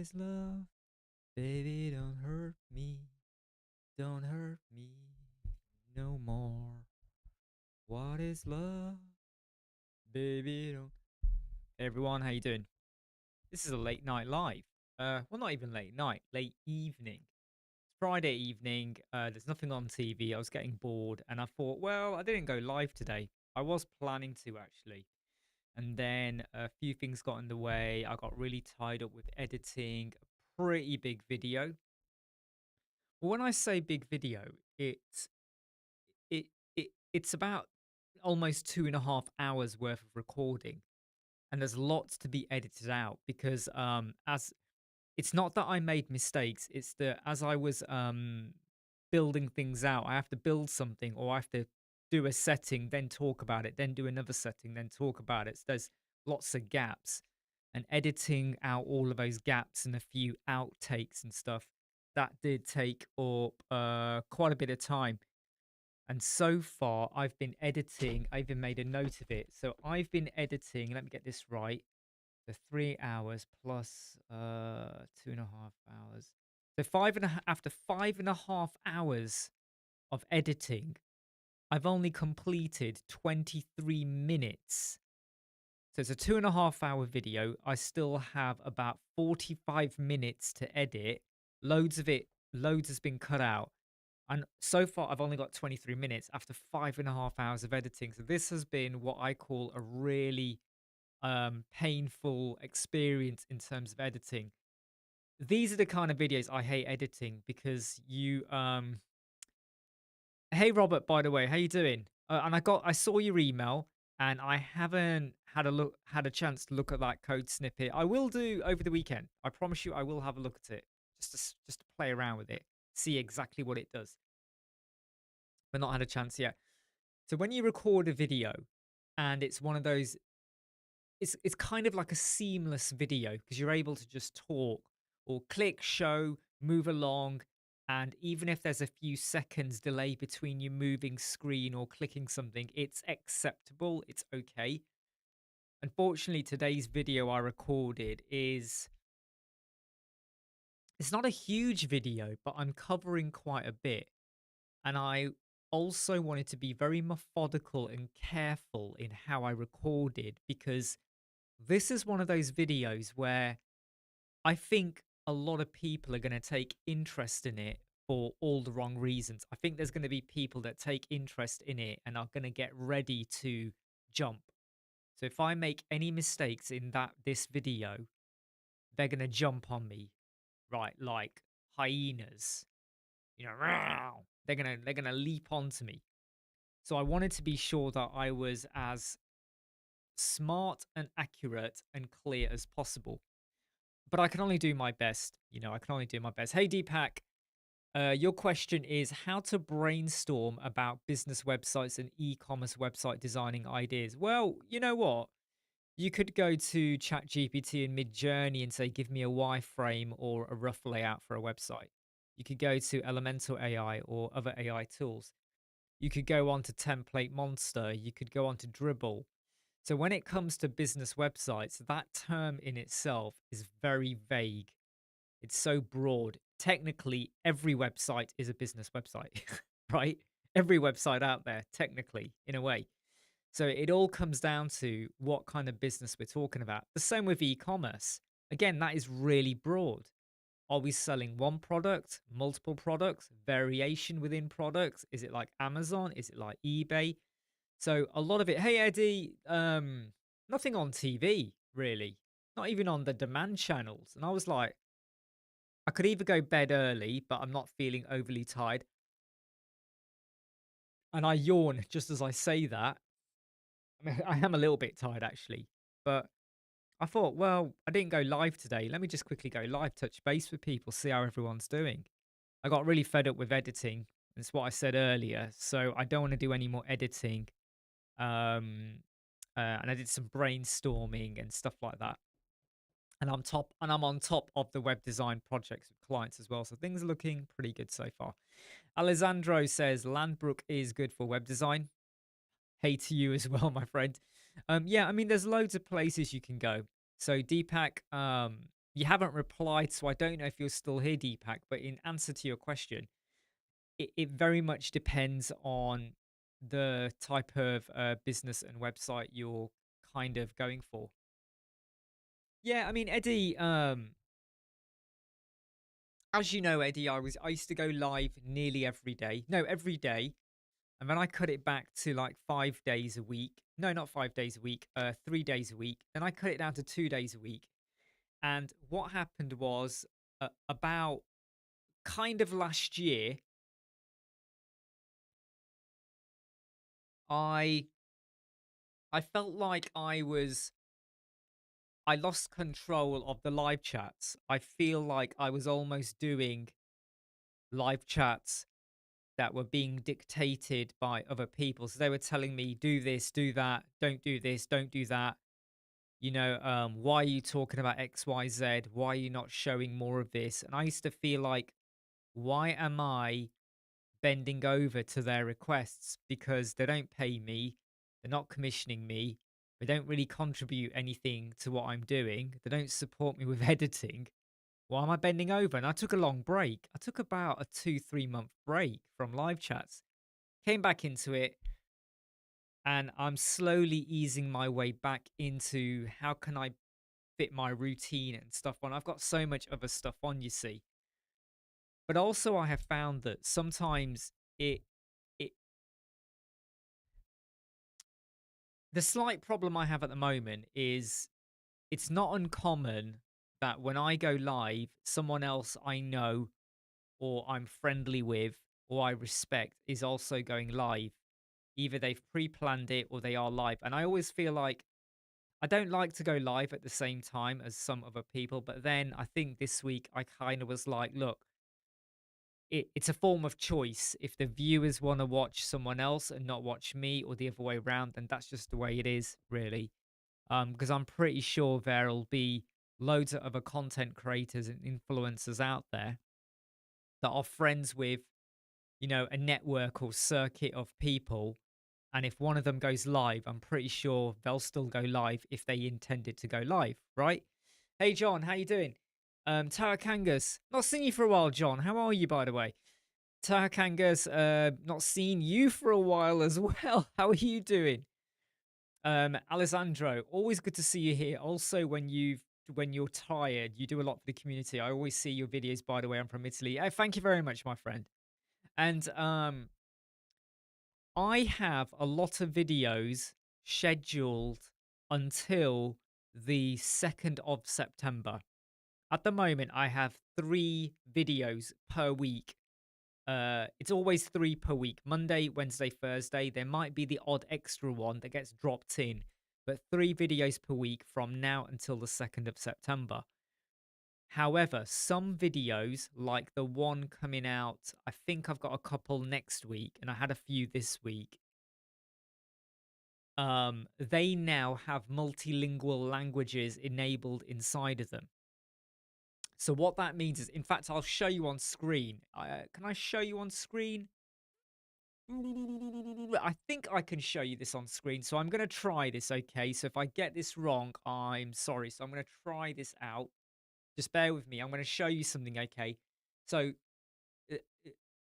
is love? Baby, don't hurt me. Don't hurt me no more. What is love? Baby, don't. Hey everyone, how you doing? This is a late night live. Well, not even late night, late evening. It's Friday evening. There's nothing on TV. I was getting bored, and I thought, well, I didn't go live today. I was planning to actually, and then a few things got in the way. I got really tied up with editing a pretty big video. Well, when I say big video, it's about almost 2.5 hours worth of recording, and there's lots to be edited out because as it's not that I made mistakes, it's that as I was building things out, I have to build something or I have to do a setting, then talk about it, then do another setting, then talk about it. So there's lots of gaps, and editing out all of those gaps and a few outtakes and stuff that did take up quite a bit of time. And so far, I've been editing. I even made a note of it. So I've been editing. Let me get this right. The 3 hours plus 2.5 hours. So after 5.5 hours of editing, I've only completed 23 minutes. So it's a 2.5 hour video. I still have about 45 minutes to edit. Loads has been cut out. And so far, I've only got 23 minutes after 5.5 hours of editing. So this has been what I call a really painful experience in terms of editing. These are the kind of videos I hate editing because hey Robert, by the way, how you doing? And I saw your email, and I haven't had a chance to look at that code snippet. I will do over the weekend. I promise you, I will have a look at it just to play around with it, see exactly what it does. But not had a chance yet. So when you record a video, and it's one of those, it's kind of like a seamless video because you're able to just talk or click, show, move along, and even if there's a few seconds delay between you moving screen or clicking something, it's acceptable, it's okay. Unfortunately, today's video I recorded is it's not a huge video, but I'm covering quite a bit. And I also wanted to be very methodical and careful in how I recorded because this is one of those videos where I think a lot of people are going to take interest in it for all the wrong reasons. I think there's going to be people that take interest in it and are going to get ready to jump. So if I make any mistakes in this video, they're going to jump on me, right? Like hyenas, they're going to leap onto me. So I wanted to be sure that I was as smart and accurate and clear as possible. But I can only do my best. I can only do my best. Hey, Deepak, your question is how to brainstorm about business websites and e-commerce website designing ideas. Well, you know what? You could go to ChatGPT and Midjourney and say, give me a wireframe or a rough layout for a website. You could go to Elemental AI or other AI tools. You could go on to Template Monster. You could go on to Dribble. So when it comes to business websites, that term in itself is very vague. It's so broad. Technically, every website is a business website, right? Every website out there, technically, in a way. So it all comes down to what kind of business we're talking about. The same with e-commerce. Again, that is really broad. Are we selling one product, multiple products, variation within products? Is it like Amazon? Is it like eBay? So a lot of it, hey Eddie, nothing on TV really, not even on the demand channels. And I was like, I could either go bed early, but I'm not feeling overly tired. And I yawn just as I say that. I mean, I am a little bit tired actually, but I thought, well, I didn't go live today. Let me just quickly go live, touch base with people, see how everyone's doing. I got really fed up with editing. That's what I said earlier. So I don't want to do any more editing. Um, and I did some brainstorming and stuff like that. And I'm on top of the web design projects with clients as well. So things are looking pretty good so far. Alessandro says Landbrook is good for web design. Hey to you as well, my friend. Yeah, I mean, there's loads of places you can go. So Deepak, You haven't replied, so I don't know if you're still here, Deepak. But in answer to your question, it very much depends on the type of business and website you're kind of going for. Yeah, I mean, Eddie, as you know, Eddie, I used to go live nearly every day. No, every day. And then I cut it back to like 5 days a week. No, not 5 days a week, 3 days a week. Then I cut it down to 2 days a week. And what happened was about kind of last year, I I felt like I lost control of the live chats. I feel like I was almost doing live chats that were being dictated by other people. So they were telling me, do this, do that, don't do this, don't do that. Why are you talking about XYZ? Why are you not showing more of this? And I used to feel like, why am I bending over to their requests? Because they don't pay me, they're not commissioning me, they don't really contribute anything to what I'm doing, they don't support me with editing. Why am I bending over? And I took a long break. I took about a 2, 3 month break from live chats, came back into it, and I'm slowly easing my way back into how can I fit my routine and stuff on. I've got so much other stuff on, you see. But also I have found that sometimes it it the slight problem I have at the moment is it's not uncommon that when I go live, someone else I know or I'm friendly with or I respect is also going live. Either they've pre-planned it or they are live. And I always feel like I don't like to go live at the same time as some other people, but then I think this week I kind of was like, look, it's a form of choice. If the viewers want to watch someone else and not watch me, or the other way around, then that's just the way it is, really. Because I'm pretty sure there'll be loads of other content creators and influencers out there that are friends with, a network or circuit of people. And if one of them goes live, I'm pretty sure they'll still go live if they intended to go live, right? Hey, John, how you doing? Tarakangas, not seen you for a while, John. How are you, by the way? Tarakangas, not seen you for a while as well. How are you doing? Alessandro, always good to see you here. Also, when you're tired, you do a lot for the community. I always see your videos, by the way. I'm from Italy. Thank you very much, my friend. And I have a lot of videos scheduled until the 2nd of September. At the moment, I have 3 videos per week. It's always 3 per week: Monday, Wednesday, Thursday. There might be the odd extra one that gets dropped in, but 3 videos per week from now until the 2nd of September. However, some videos, like the one coming out, I think I've got a couple next week, and I had a few this week. They now have multilingual languages enabled inside of them. So what that means is, in fact, I'll show you on screen. Can I show you on screen? I think I can show you this on screen. So I'm going to try this, okay? So if I get this wrong, I'm sorry. So I'm going to try this out. Just bear with me. I'm going to show you something, okay? So uh, uh,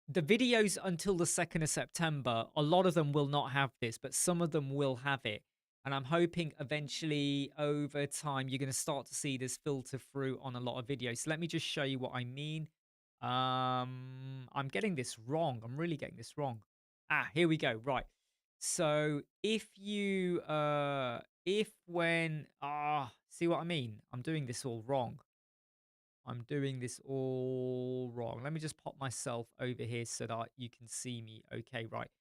the videos until the 2nd of September, a lot of them will not have this, but some of them will have it. And I'm hoping eventually over time, you're going to start to see this filter through on a lot of videos. So let me just show you what I mean. I'm getting this wrong. I'm really getting this wrong. Here we go. Right. So if when, see what I mean? I'm doing this all wrong. I'm doing this all wrong. Let me just pop myself over here so that you can see me. Okay, right.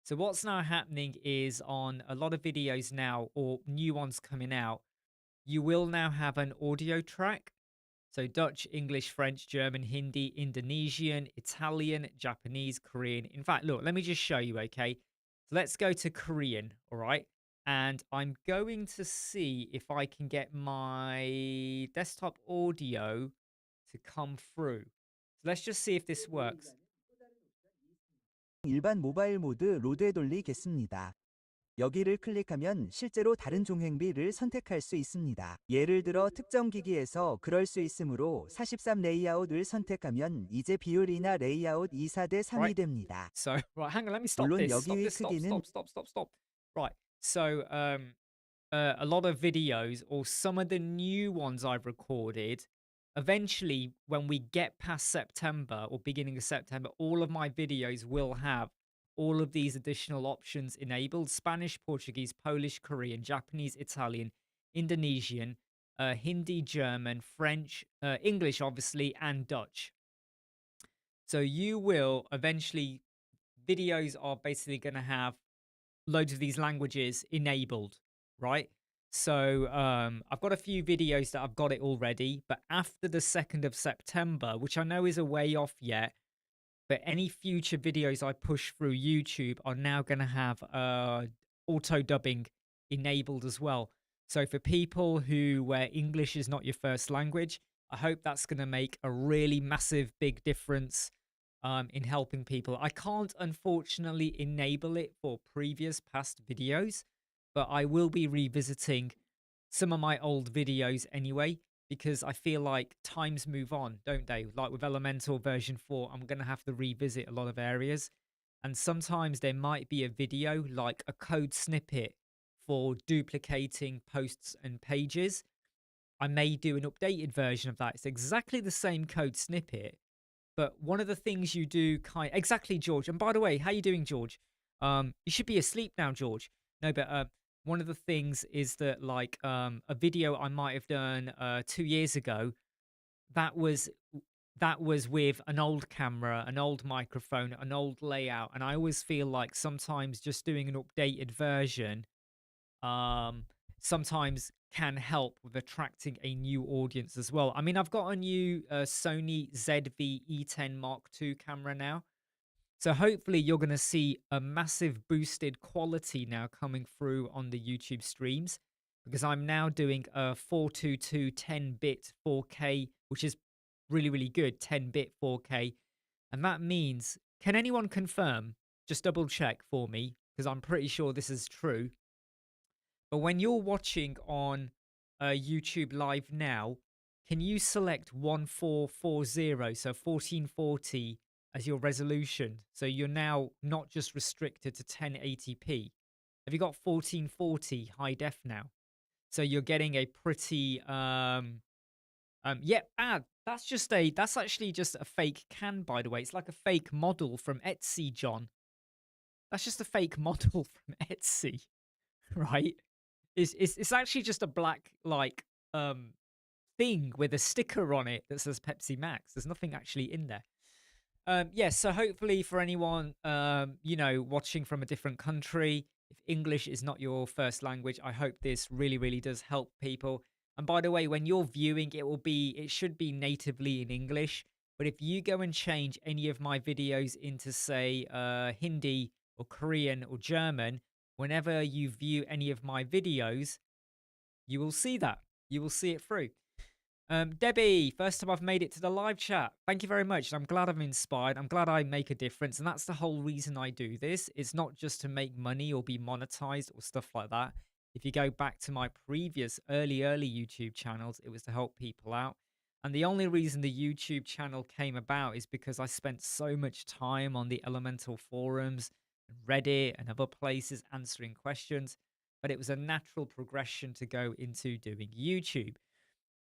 So what's now happening is on a lot of videos now, or new ones coming out, you will now have an audio track. So Dutch, English, French, German, Hindi, Indonesian, Italian, Japanese, Korean. In fact, look, let me just show you, okay? So let's go to Korean, all right? And I'm going to see if I can get my desktop audio to come through. So let's just see if this works. 일반 모바일 모드 로드에 돌리겠습니다. 여기를 클릭하면 실제로 다른 종횡비를 선택할 수 있습니다. 예를 들어 특정 기기에서 그럴 수 있으므로 43 레이아웃을 선택하면 이제 비율이나 레이아웃 2, 4대 3이 right? 됩니다. So, right, hang on, let me stop 물론 this. 여기 Stop 위 this. Stop, 크기는 stop, stop, stop, stop. Right. So, a lot of videos or some of the new ones I've recorded, eventually, when we get past September or beginning of September, all of my videos will have all of these additional options enabled: Spanish, Portuguese, Polish, Korean, Japanese, Italian, Indonesian, Hindi, German, French, English, obviously, and Dutch. So you will eventually, videos are basically going to have loads of these languages enabled, right? So I've got a few videos that I've got it already, but after the 2nd of September, which I know is a way off yet, but any future videos I push through YouTube are now going to have auto dubbing enabled as well. So for people who where English is not your first language, I hope that's going to make a really massive big difference in helping people. I can't unfortunately enable it for previous past videos, but I will be revisiting some of my old videos anyway, because I feel like times move on, don't they? Like with Elemental version 4, I'm going to have to revisit a lot of areas. And sometimes there might be a video like a code snippet for duplicating posts and pages. I may do an updated version of that. It's exactly the same code snippet, but one of the things you do exactly, George. And by the way, how you doing, George? You should be asleep now, George. No, but one of the things is that like a video I might have done 2 years ago, that was that was with an old camera, an old microphone, an old layout, and I always feel like sometimes just doing an updated version um, sometimes can help with attracting a new audience as well. I mean, I've got a new Sony ZV-E10 Mark II camera now. So hopefully you're going to see a massive boosted quality now coming through on the YouTube streams, because I'm now doing a 422 10-bit 4K, which is really, really good, 10-bit 4K. And that means, can anyone confirm, just double check for me, because I'm pretty sure this is true, but when you're watching on YouTube Live now, can you select 1440, so 1440 as your resolution? So you're now not just restricted to 1080p. Have you got 1440 high def now? So you're getting a pretty yeah, that's actually just a fake can, by the way. It's like a fake model from Etsy, John. That's just a fake model from Etsy, right? It's actually just a black like thing with a sticker on it that says Pepsi Max. There's nothing actually in there. Yes, so hopefully for anyone watching from a different country, if English is not your first language, I hope this really, really does help people. And by the way, when you're viewing, it should be natively in English. But if you go and change any of my videos into, say, Hindi or Korean or German, whenever you view any of my videos, you will see that. You will see it through. Debbie, first time I've made it to the live chat. Thank you very much. I'm glad I'm inspired. I'm glad I make a difference. And that's the whole reason I do this. It's not just to make money or be monetized or stuff like that. If you go back to my previous early YouTube channels, it was to help people out. And the only reason the YouTube channel came about is because I spent so much time on the Elemental forums, Reddit, and other places answering questions. But it was a natural progression to go into doing YouTube.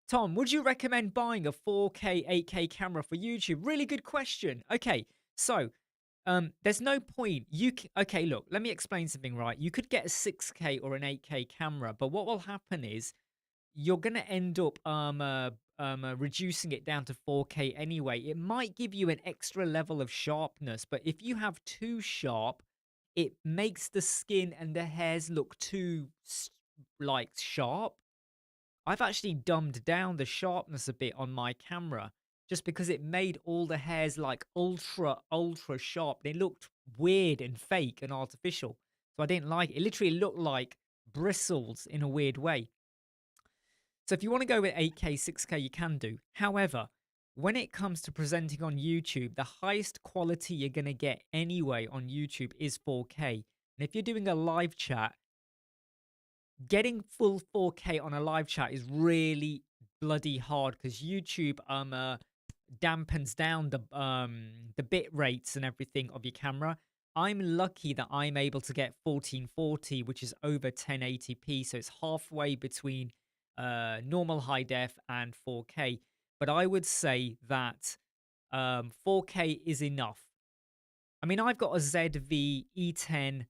Tom, would you recommend buying a 4K, 8K camera for YouTube? Really good question. Okay, so there's no point. Okay, look, let me explain something, right? You could get a 6K or an 8K camera, but what will happen is you're going to end up reducing it down to 4K anyway. It might give you an extra level of sharpness, but if you have too sharp, it makes the skin and the hairs look too like sharp. I've actually dumbed down the sharpness a bit on my camera just because it made all the hairs like ultra sharp. They looked weird and fake and artificial. So I didn't like it. It literally looked like bristles in a weird way. So if you want to go with 8K, 6K, you can do. However, when it comes to presenting on YouTube, the highest quality you're going to get anyway on YouTube is 4K. And if you're doing a live chat, getting full 4K on a live chat is really bloody hard because YouTube dampens down the bit rates and everything of your camera. I'm lucky that I'm able to get 1440, which is over 1080p, so it's halfway between normal high def and 4K. But I would say that 4K is enough. I mean, I've got a ZV E10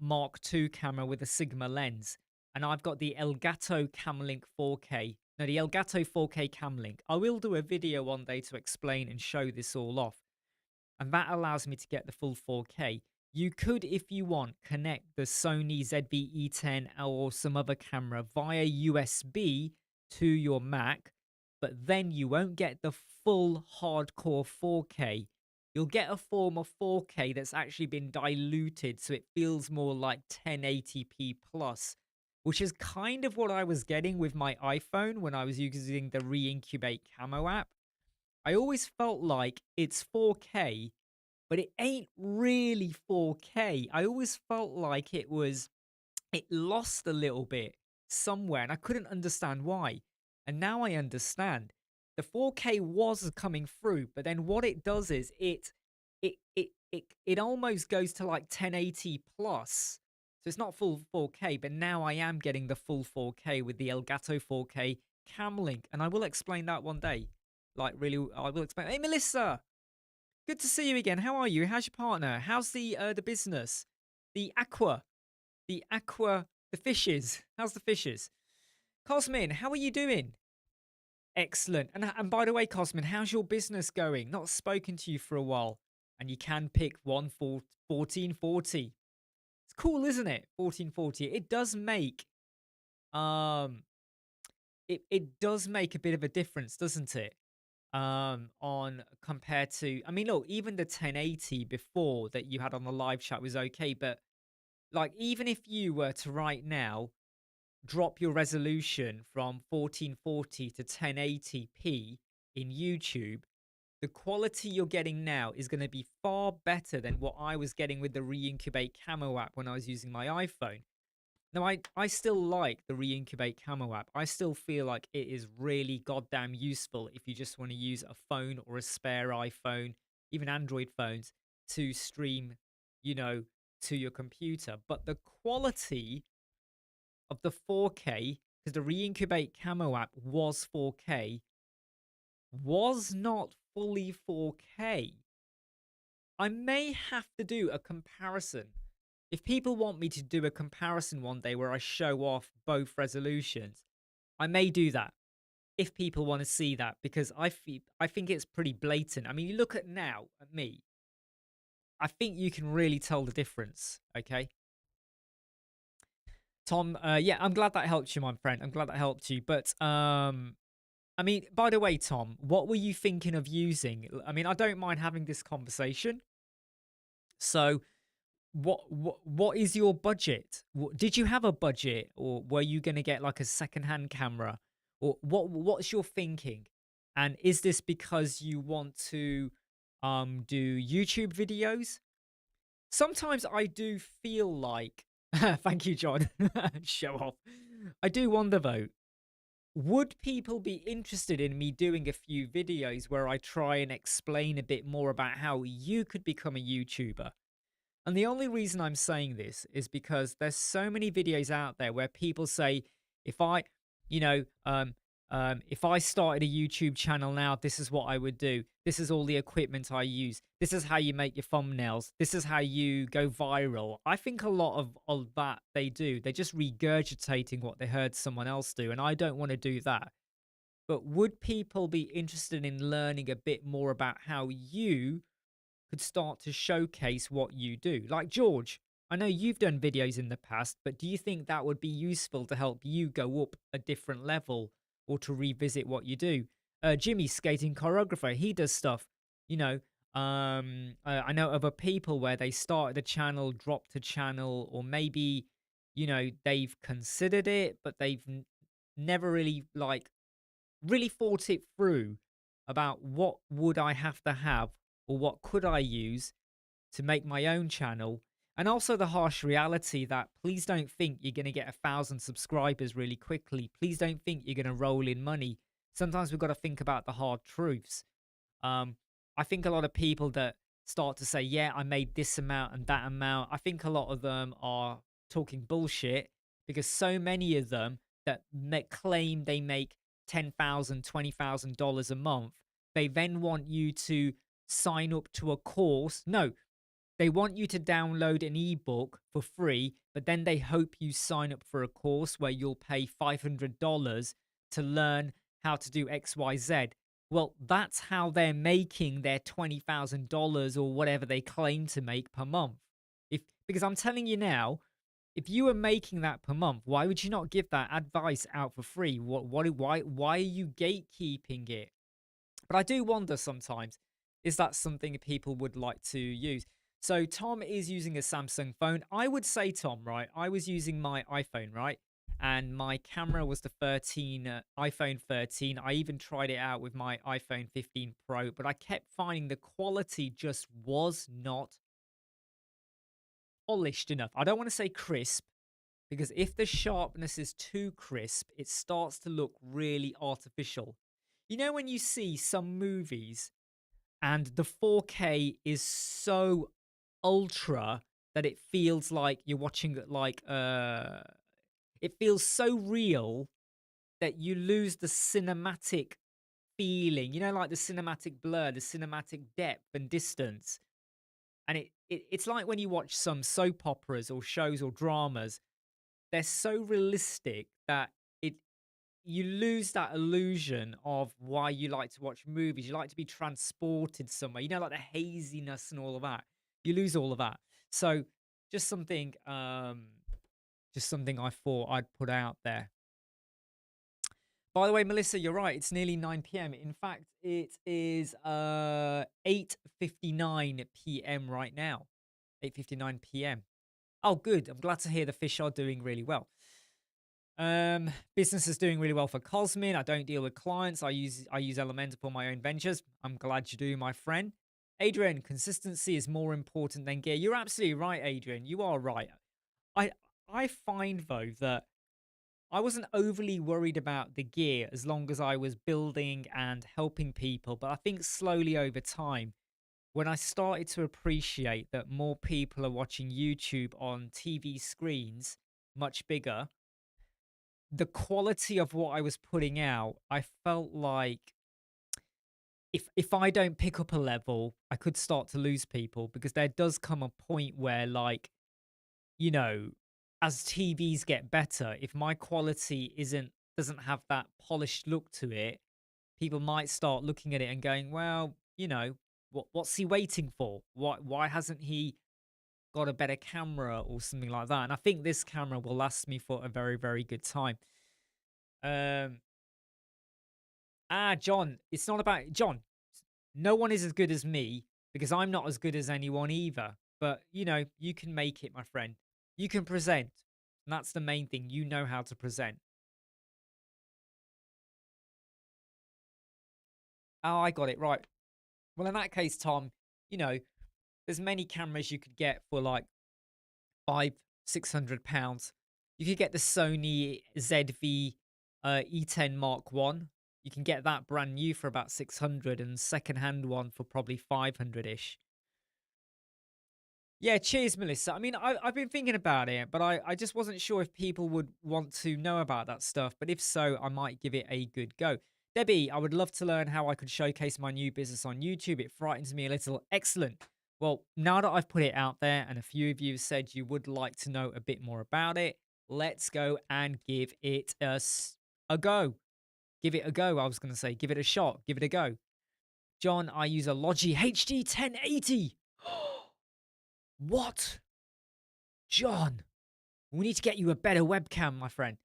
Mark II camera with a Sigma lens, and I've got the Elgato Camlink 4K. No, the Elgato 4K Camlink. I will do a video one day to explain and show this all off, and that allows me to get the full 4K. You could, if you want, connect the Sony ZV-E10 or some other camera via USB to your Mac, but then you won't get the full hardcore 4K. You'll get a form of 4K that's actually been diluted so it feels more like 1080p plus, which is kind of what I was getting with my iPhone when I was using the Reincubate Camo app. I always felt like it's 4K, but it ain't really 4K. I always felt like it lost a little bit somewhere, and I couldn't understand why. And now I understand. The 4K was coming through, but then what it does is it almost goes to like 1080 plus. So it's not full 4K, but now I am getting the full 4K with the Elgato 4K Cam Link, and I will explain that one day. Like really, I will explain. Hey, Melissa, good to see you again. How are you? How's your partner? How's the business? The aqua, the fishes. How's the fishes? Cosmin, how are you doing? Excellent. And by the way, Cosmin, how's your business going? Not spoken to you for a while, and you can pick 1440. It's cool, isn't it? 1440. It does make um it does make a bit of a difference, doesn't it? On compared to, I mean, look, even the 1080 before that you had on the live chat was okay, but like even if you were to right now drop your resolution from 1440 to 1080p in YouTube, the quality you're getting now is going to be far better than what I was getting with the Reincubate Camo app when I was using my iPhone. Now, I still like the Reincubate Camo app. I still feel like it is really goddamn useful if you just want to use a phone or a spare iPhone, even Android phones, to stream, you know, to your computer. But the quality of the 4K, because the Reincubate Camo app was 4K, was not fully 4K. I may have to do a comparison. If people want me to do a comparison one day where I show off both resolutions, I may do that if people want to see that, because I think it's pretty blatant. I mean, you look at now at me, I think you can really tell the difference, okay? Tom, yeah, I'm glad that helped you, my friend. I'm glad that helped you. But I mean, by the way, Tom, what were you thinking of using? I mean, I don't mind having this conversation. So, what is your budget? Did you have a budget, or were you going to get like a secondhand camera, or what's your thinking? And is this because you want to do YouTube videos? Sometimes I do feel like thank you, John. Show off. I do wonder though, would people be interested in me doing a few videos where I try and explain a bit more about how you could become a YouTuber? And the only reason I'm saying this is because there's so many videos out there where people say, if I, you know, if I started a YouTube channel now, this is what I would do. This is all the equipment I use. This is how you make your thumbnails. This is how you go viral. I think a lot of that they do. They're just regurgitating what they heard someone else do. And I don't want to do that. But would people be interested in learning a bit more about how you could start to showcase what you do? Like George, I know you've done videos in the past, but do you think that would be useful to help you go up a different level or to revisit what you do? Jimmy, skating choreographer, he does stuff, you know. I know other people where they started a channel, dropped a channel, or maybe, you know, they've considered it, but they've never really like really thought it through about what would I have to have or what could I use to make my own channel. And also the harsh reality that please don't think you're going to get 1,000 subscribers really quickly. Please don't think you're going to roll in money. Sometimes we've got to think about the hard truths. Um, I think a lot of people that start to say, yeah, I made this amount and that amount, I think a lot of them are talking bullshit because so many of them that claim they make $10,000, $20,000 a month, they then want you to sign up to a course. No, they want you to download an ebook for free, but then they hope you sign up for a course where you'll pay $500 to learn how to do XYZ. Well, that's how they're making their $20,000 or whatever they claim to make per month. Because I'm telling you now, if you were making that per month, why would you not give that advice out for free? Why are you gatekeeping it? But I do wonder sometimes, is that something people would like to use? So Tom is using a Samsung phone. I would say, Tom, right? I was using my iPhone, right? And my camera was the iPhone 13. I even tried it out with my iPhone 15 Pro, but I kept finding the quality just was not polished enough. I don't want to say crisp, because if the sharpness is too crisp, it starts to look really artificial. You know, when you see some movies and the 4K is so ultra that it feels like you're watching it feels so real that you lose the cinematic feeling, you know, like the cinematic blur, the cinematic depth and distance. And it's like when you watch some soap operas or shows or dramas, they're so realistic that it you lose that illusion of why you like to watch movies. You like to be transported somewhere. You know, like the haziness and all of that. You lose all of that. So just something just something I thought I'd put out there. By the way, Melissa, you're right. It's nearly 9 p.m. In fact, it is 8:59 p.m. right now. 8:59 p.m. Oh, good. I'm glad to hear the fish are doing really well. Business is doing really well for Cosmin. I don't deal with clients. I use Elementor for my own ventures. I'm glad you do, my friend. Adrian, consistency is more important than gear. You're absolutely right, Adrian. You are right. I I find though that I wasn't overly worried about the gear as long as I was building and helping people. But I think slowly over time, when I started to appreciate that more people are watching YouTube on TV screens, much bigger, the quality of what I was putting out, I felt like if I don't pick up a level, I could start to lose people because there does come a point where like, you know, as TVs get better, if my quality doesn't have that polished look to it, people might start looking at it and going, well, you know, what's he waiting for? Why hasn't he got a better camera or something like that? And I think this camera will last me for a very, very good time. Um, John, it's not about John. No one is as good as me because I'm not as good as anyone either. But you know, you can make it, my friend. You can present. And that's the main thing. You know how to present. Oh, I got it right. Well, in that case, Tom, you know, there's many cameras you could get for like £600. You could get the Sony ZV E10 Mark One. You can get that brand new for about 600 and second-hand one for probably 500-ish. Yeah, cheers, Melissa. I mean, I've been thinking about it, but I just wasn't sure if people would want to know about that stuff. But if so, I might give it a good go. Debbie, I would love to learn how I could showcase my new business on YouTube. It frightens me a little. Excellent. Well, now that I've put it out there and a few of you have said you would like to know a bit more about it, let's go and give it a go. Give it a go. I was going to say, give it a shot. Give it a go. John, I use a Logi HD 1080. What? John, we need to get you a better webcam, my friend.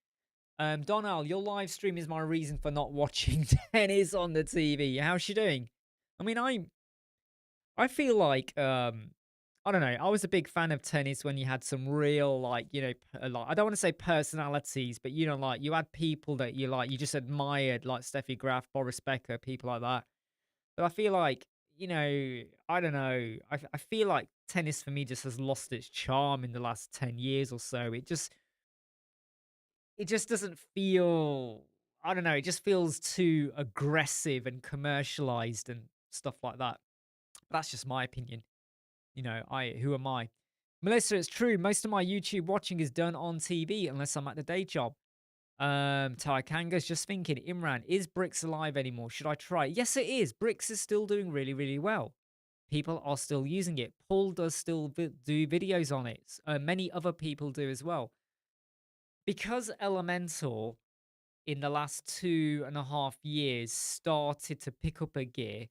Donald, your live stream is my reason for not watching tennis on the TV. How's she doing? I mean, I feel like I don't know. I was a big fan of tennis when you had some real like, you know, like I don't want to say personalities, but you know, like you had people that you just admired, like Steffi Graf, Boris Becker, people like that. But I feel like, I don't know. I feel like tennis for me just has lost its charm in the last 10 years or so. It just doesn't feel, I don't know, it just feels too aggressive and commercialized and stuff like that. That's just my opinion. Who am I? Melissa, it's true. Most of my YouTube watching is done on TV unless I'm at the day job. Taikanga's just thinking, Imran, is Bricks alive anymore? Should I try it? Yes, it is. Bricks is still doing really, really well. People are still using it. Paul does still do videos on it. Many other people do as well. Because Elementor in the last 2.5 years started to pick up a gear,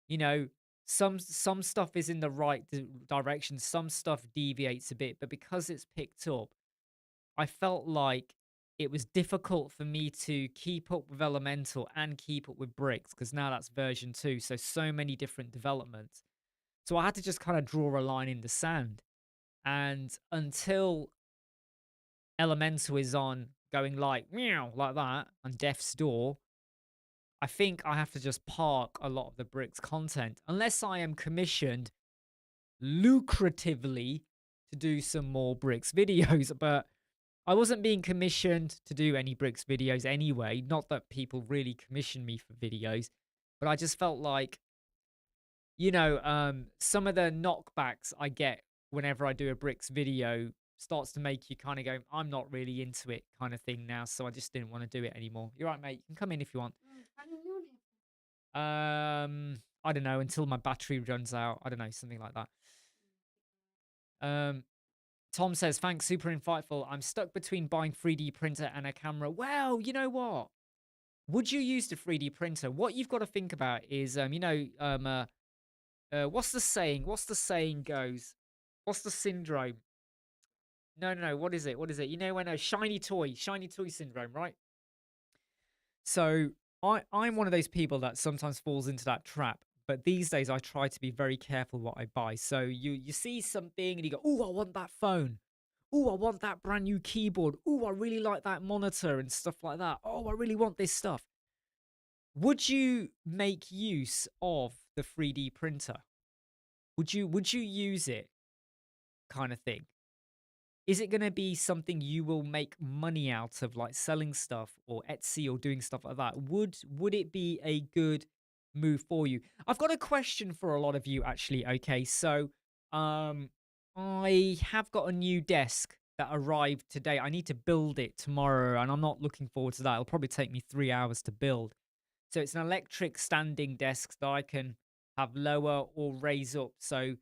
you know, some stuff is in the right direction, some stuff deviates a bit, but because it's picked up, I felt like it was difficult for me to keep up with Elemental and keep up with Bricks because now that's version 2, so many different developments. So I had to just kind of draw a line in the sand. And until Elemental is on going like meow like that on death's door, I think I have to just park a lot of the Bricks content unless I am commissioned lucratively to do some more Bricks videos. But I wasn't being commissioned to do any Bricks videos anyway. Not that people really commission me for videos, but I just felt like, some of the knockbacks I get whenever I do a Bricks video starts to make you kind of go, I'm not really into it kind of thing now. So I just didn't want to do it anymore. You're right, mate. You can come in if you want. I don't know, until my battery runs out. I don't know, something like that. Um, Tom says, thanks, super insightful. I'm stuck between buying 3D printer and a camera. Well, you know what? Would you use the 3D printer? What you've got to think about is, what's the saying? What's the saying goes? What's the syndrome? No, no, no. What is it? What is it? When a shiny toy syndrome, right? So I'm one of those people that sometimes falls into that trap. But these days I try to be very careful what I buy. So you see something and you go, oh, I want that phone. Oh, I want that brand new keyboard. Oh, I really like that monitor and stuff like that. Oh, I really want this stuff. Would you make use of the 3D printer? Would you use it, kind of thing? Is it going to be something you will make money out of, like selling stuff or Etsy or doing stuff like that? Would it be a good move for you? I've got a question for a lot of you, actually. Okay, so I have got a new desk that arrived today. I need to build it tomorrow, and I'm not looking forward to that. It'll probably take me 3 hours to build. So it's an electric standing desk that I can have lower or raise up. So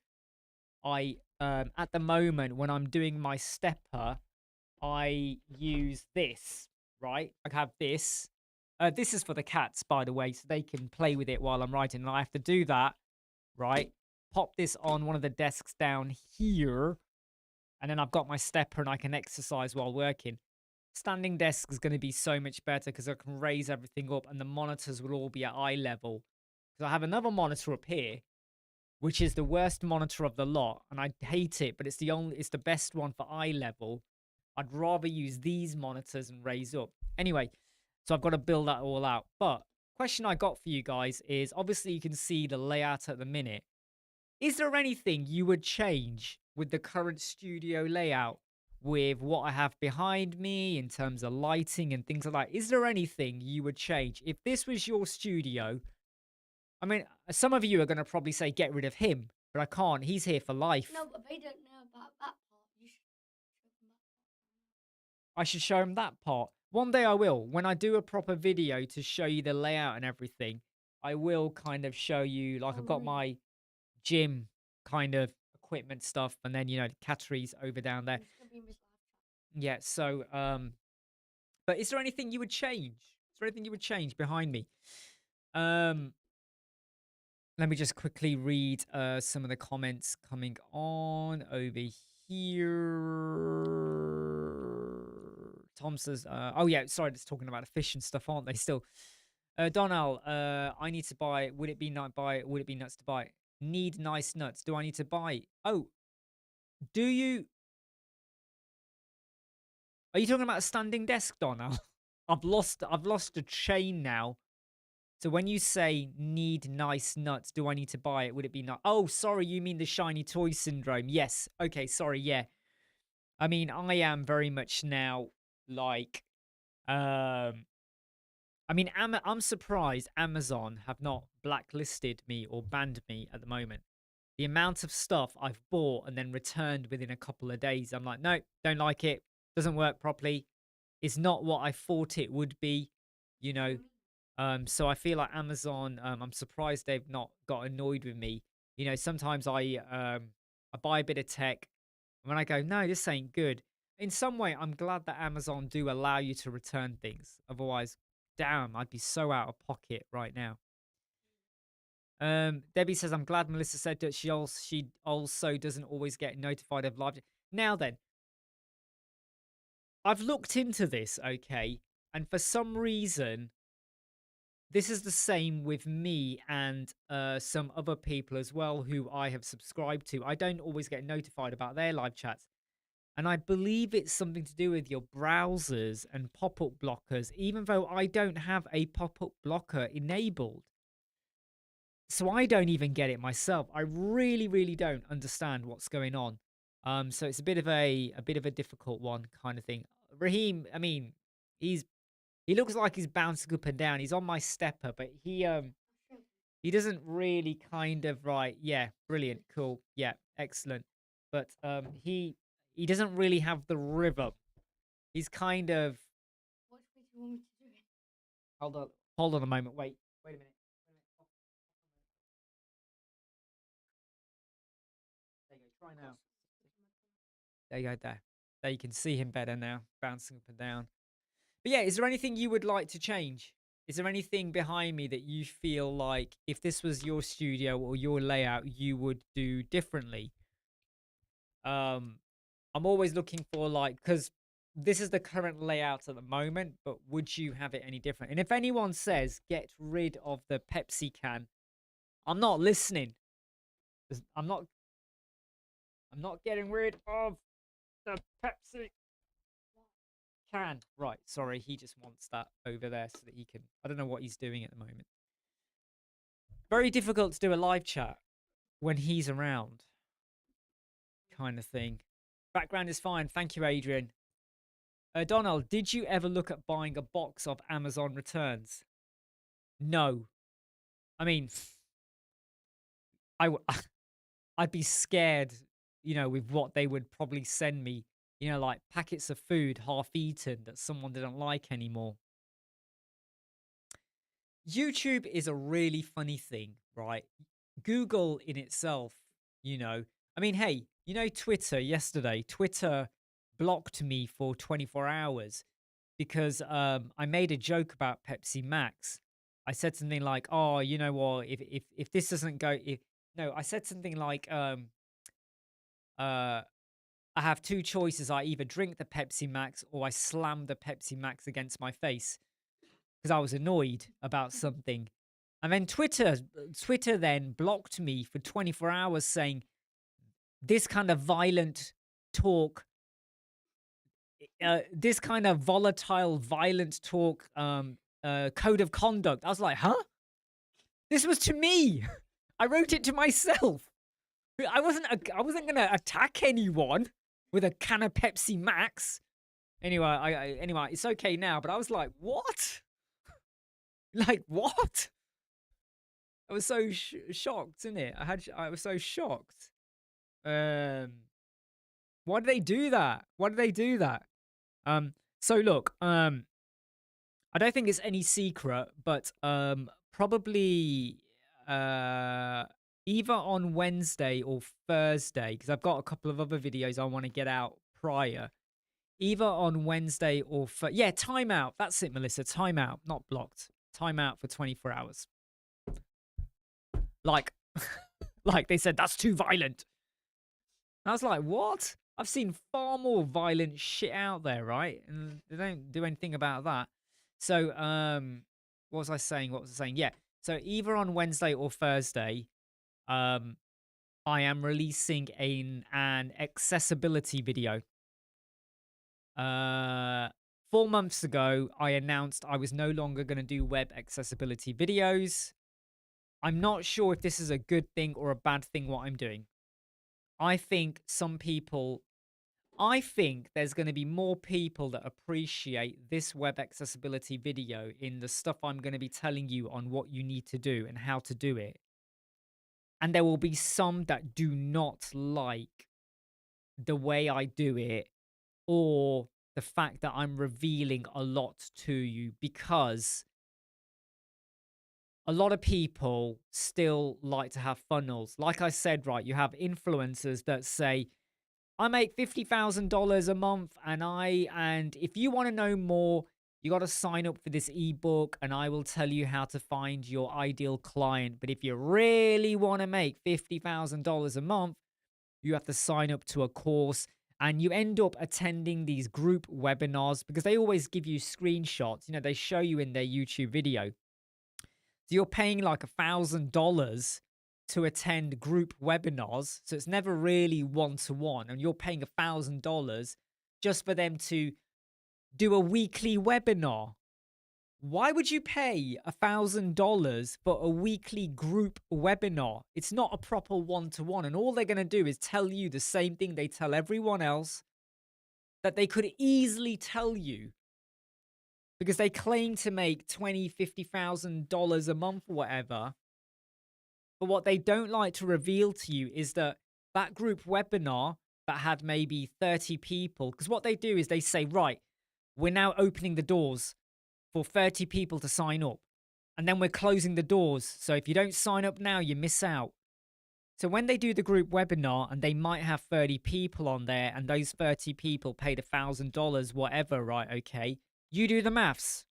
I at the moment when I'm doing my stepper, I use this, right? I have this. This is for the cats, by the way, so they can play with it while I'm writing. And I have to do that, right? Pop this on one of the desks down here, and then I've got my stepper and I can exercise while working. Standing desk is going to be so much better because I can raise everything up and the monitors will all be at eye level. Because I have another monitor up here, which is the worst monitor of the lot, and I hate it, but it's the best one for eye level. I'd rather use these monitors and raise up. Anyway, so I've got to build that all out. But question I got for you guys is, obviously you can see the layout at the minute. Is there anything you would change with the current studio layout with what I have behind me in terms of lighting and things like that? Is there anything you would change? If this was your studio, I mean, some of you are going to probably say, get rid of him, but I can't. He's here for life. No, but they don't know about that part. You should show them that I should show him that part. One day I will. When I do a proper video to show you the layout and everything, I will kind of show you, like, part. I've got my gym kind of equipment stuff, and then, the catteries over down there. It's gonna be in this live chat. Yeah, so, but is there anything you would change? Is there anything you would change behind me? Let me just quickly read some of the comments coming on over here. Tom says, oh yeah, sorry, it's talking about the fish and stuff, aren't they still? Donnell, I need to buy, would it be nuts to buy? Need nice nuts. Do I need to buy? Oh, do you? Are you talking about a standing desk, Donnell? I've lost a chain now. So when you say need nice nuts, do I need to buy it? Would it be not? Oh, sorry, you mean the shiny toy syndrome? Yes. Okay, sorry. Yeah. I mean, I am very much now like, um, I mean, I'm surprised Amazon have not blacklisted me or banned me at the moment. The amount of stuff I've bought and then returned within a couple of days, I'm like, no, don't like it. Doesn't work properly. It's not what I thought it would be, you know. So I feel like Amazon, I'm surprised they've not got annoyed with me. You know, sometimes I buy a bit of tech and when I go, no, this ain't good. In some way, I'm glad that Amazon do allow you to return things. Otherwise, damn, I'd be so out of pocket right now. Debbie says, I'm glad Melissa said that she also doesn't always get notified of live. Now then, I've looked into this, okay, and for some reason, this is the same with me and some other people as well who I have subscribed to. I don't always get notified about their live chats. And I believe it's something to do with your browsers and pop up blockers, even though I don't have a pop up blocker enabled. So I don't even get it myself. I really, really don't understand what's going on. So it's a bit of a difficult one kind of thing. Raheem, I mean, he looks like he's bouncing up and down. He's on my stepper, but he doesn't really kind of right. Yeah, brilliant, cool, yeah, excellent. But he doesn't really have the rhythm. He's kind of What way do you want me to do it? hold on a moment. Wait a minute. There you go. Try now. There you go. There you can see him better now, bouncing up and down. But yeah, is there anything you would like to change? Is there anything behind me that you feel like if this was your studio or your layout, you would do differently? Um, I'm always looking for like, because this is the current layout at the moment, but would you have it any different? And if anyone says get rid of the Pepsi can, I'm not listening. 'Cause I'm not getting rid of the Pepsi can. Right, sorry, he just wants that over there so that he can. I don't know what he's doing at the moment. Very difficult to do a live chat when he's around, kind of thing. Background is fine. Thank you, Adrian. Donald, did you ever look at buying a box of Amazon returns? No. I mean, I w- I'd be scared, with what they would probably send me, like packets of food half eaten that someone didn't like anymore. YouTube is a really funny thing, right? Google in itself, I mean, hey, Twitter yesterday, Twitter blocked me for 24 hours because I made a joke about Pepsi Max. I said something like, "Oh, you know what? If this doesn't go, if no," I said something like, I have two choices. I either drink the Pepsi Max or I slam the Pepsi Max against my face because I was annoyed about something. And then Twitter then blocked me for 24 hours saying this kind of violent talk, this kind of volatile, violent talk, code of conduct. I was like, huh? This was to me. I wrote it to myself. I wasn't gonna attack anyone with a can of Pepsi Max. Anyway, it's okay now. But I was like, what? Like what? I was so shocked, isn't it? I was so shocked. Um, why did they do that? Why did they do that? So look, I don't think it's any secret, but probably either on Wednesday or Thursday, because I've got a couple of other videos I want to get out prior. Either on Wednesday or yeah, timeout. That's it, Melissa. Timeout, not blocked. Timeout for 24 hours. Like, like they said, that's too violent. And I was like, what? I've seen far more violent shit out there, right? And they don't do anything about that. So, what was I saying? Yeah. So either on Wednesday or Thursday, I am releasing an accessibility video. 4 months ago, I announced I was no longer going to do web accessibility videos. I'm not sure if this is a good thing or a bad thing, what I'm doing. I think some people, I think there's going to be more people that appreciate this web accessibility video in the stuff I'm going to be telling you on what you need to do and how to do it. And there will be some that do not like the way I do it or the fact that I'm revealing a lot to you, because a lot of people still like to have funnels. Like I said, right, you have influencers that say, I make $50,000 a month and if you want to know more, you got to sign up for this ebook and I will tell you how to find your ideal client. But if you really want to make $50,000 a month, you have to sign up to a course, and you end up attending these group webinars because they always give you screenshots. You know, they show you in their YouTube video. So you're paying like $1,000 to attend group webinars. So it's never really one-to-one. And you're paying $1,000 just for them to do a weekly webinar. Why would you pay $1,000 for a weekly group webinar? It's not a proper one-to-one. And all they're going to do is tell you the same thing they tell everyone else that they could easily tell you, because they claim to make $20,000, $50,000 a month or whatever. But what they don't like to reveal to you is that that group webinar that had maybe 30 people, because what they do is they say, right, we're now opening the doors for 30 people to sign up. And then we're closing the doors. So if you don't sign up now, you miss out. So when they do the group webinar and they might have 30 people on there and those 30 people paid $1,000, whatever, right? Okay. You do the maths.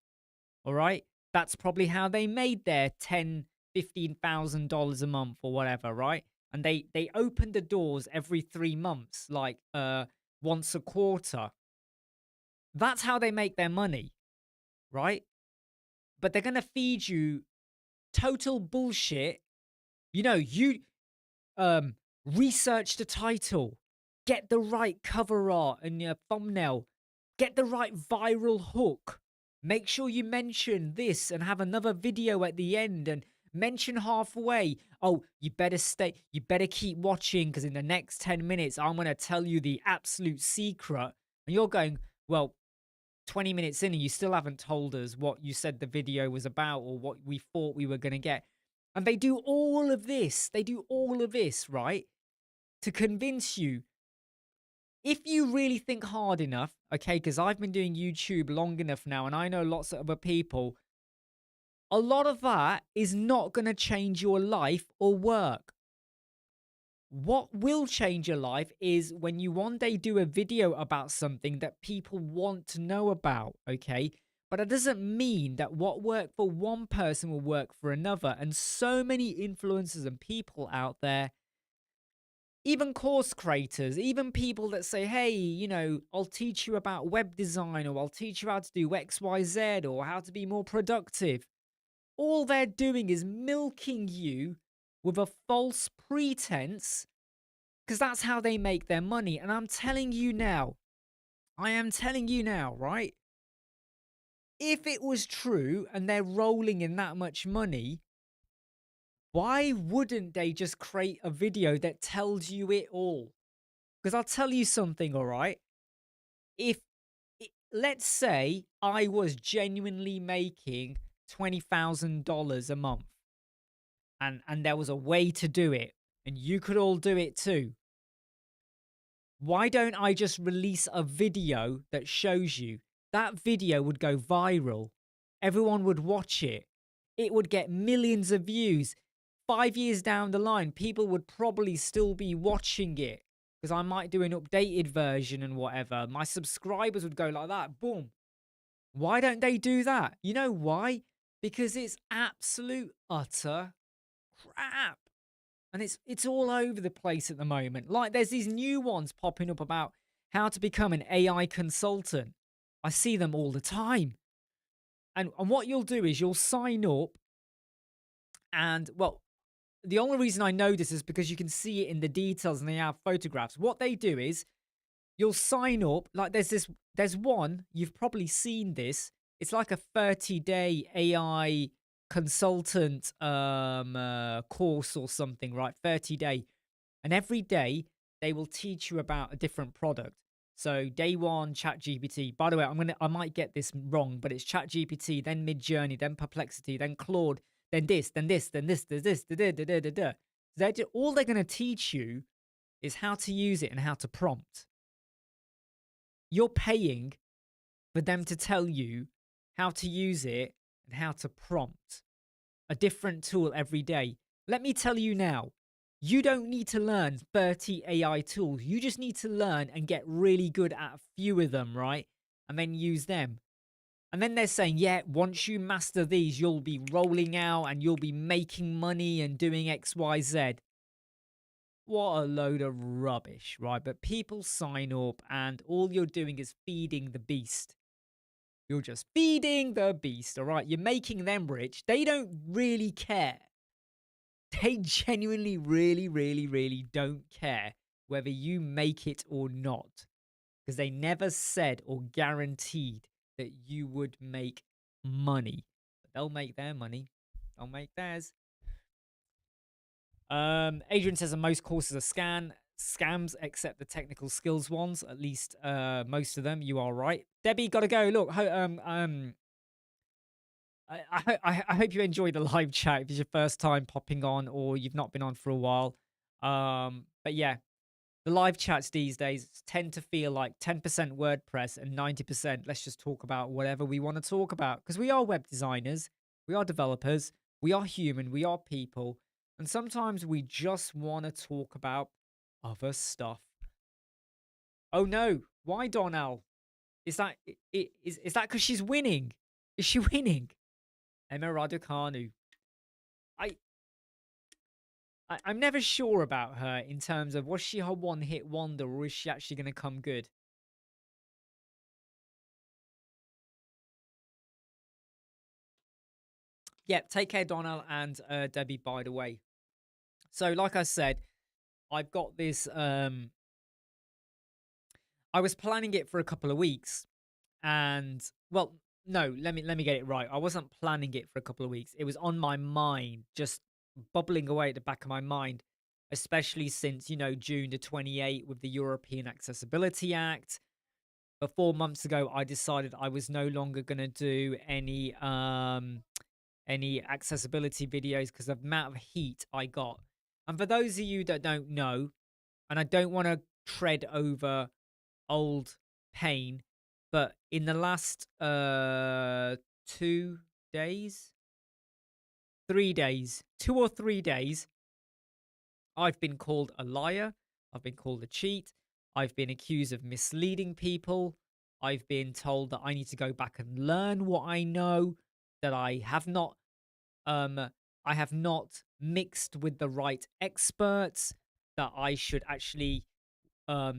All right. That's probably how they made their $10,000, $15,000 a month or whatever, right? And they open the doors every 3 months, like once a quarter. That's how they make their money, right? But they're going to feed you total bullshit. You know, you research the title, get the right cover art and your thumbnail, get the right viral hook. Make sure you mention this and have another video at the end and mention halfway. Oh, you better keep watching because in the next 10 minutes, I'm going to tell you the absolute secret. And you're going, well, 20 minutes in and you still haven't told us what you said the video was about or what we thought we were going to get. And they do all of this. They do all of this, right? To convince you. If you really think hard enough, okay, because I've been doing YouTube long enough now and I know lots of other people, a lot of that is not going to change your life or work. What will change your life is when you one day do a video about something that people want to know about, okay? But it doesn't mean that what worked for one person will work for another. And so many influencers and people out there, even course creators, even people that say, hey, you know, I'll teach you about web design or I'll teach you how to do X, Y, Z or how to be more productive. All they're doing is milking you with a false pretense because that's how they make their money. And I'm telling you now, right? If it was true and they're rolling in that much money, why wouldn't they just create a video that tells you it all? Because I'll tell you something, all right? Let's say I was genuinely making $20,000 a month and there was a way to do it and you could all do it too. Why don't I just release a video that shows you? That video would go viral. Everyone would watch it. It would get millions of views. 5 years down the line, people would probably still be watching it because I might do an updated version and whatever. My subscribers would go like that. Boom. Why don't they do that? You know why? Because it's absolute utter crap. And it's all over the place at the moment. Like there's these new ones popping up about how to become an AI consultant. I see them all the time. And what you'll do is you'll sign up and, well, the only reason I know this is because you can see it in the details and they have photographs. What they do is you'll sign up, like there's there's one, you've probably seen this. It's like a 30-day AI consultant course or something, right? 30-day. And every day they will teach you about a different product. So day one, Chat GPT. By the way, I might get this wrong, but it's Chat GPT, then Mid Journey, then Perplexity, then Claude, then this, then this, then this, then this, da da da da da da. All they're going to teach you is how to use it and how to prompt. You're paying for them to tell you how to use it and how to prompt a different tool every day. Let me tell you now, you don't need to learn 30 AI tools. You just need to learn and get really good at a few of them, right? And then use them. And then they're saying, yeah, once you master these, you'll be rolling out and you'll be making money and doing X, Y, Z. What a load of rubbish, right? But people sign up and all you're doing is feeding the beast. You're just feeding the beast, all right? You're making them rich. They don't really care. They genuinely, really, really, really don't care whether you make it or not. Because they never said or guaranteed that you would make money. But they'll make their money. They'll make theirs. Adrian says that most courses are scams except the technical skills ones, at least most of them. You are right. Debbie, gotta go. Look, I hope you enjoy the live chat if it's your first time popping on or you've not been on for a while. But yeah, the live chats these days tend to feel like 10% WordPress and 90% let's just talk about whatever we want to talk about. Because we are web designers, we are developers, we are human, we are people. And sometimes we just want to talk about other stuff. Oh no, why Donnell? Is that is that because she's winning? Is she winning? Emma Raducanu. I, I'm never sure about her in terms of was she her one-hit wonder or is she actually going to come good? Yeah, take care, Donnell and Debbie, by the way. So, like I said, I've got this. I was planning it for a couple of weeks, and well, no, let me get it right. I wasn't planning it for a couple of weeks. It was on my mind, just bubbling away at the back of my mind, especially since, June the 28th with the European Accessibility Act. But 4 months ago, I decided I was no longer going to do any accessibility videos because of the amount of heat I got. And for those of you that don't know, and I don't want to tread over old pain, but in the last 2 days, 3 days, 2 or 3 days, I've been called a liar. I've been called a cheat. I've been accused of misleading people. I've been told that I need to go back and learn what I know, that um I have not mixed with the right experts, that I should actually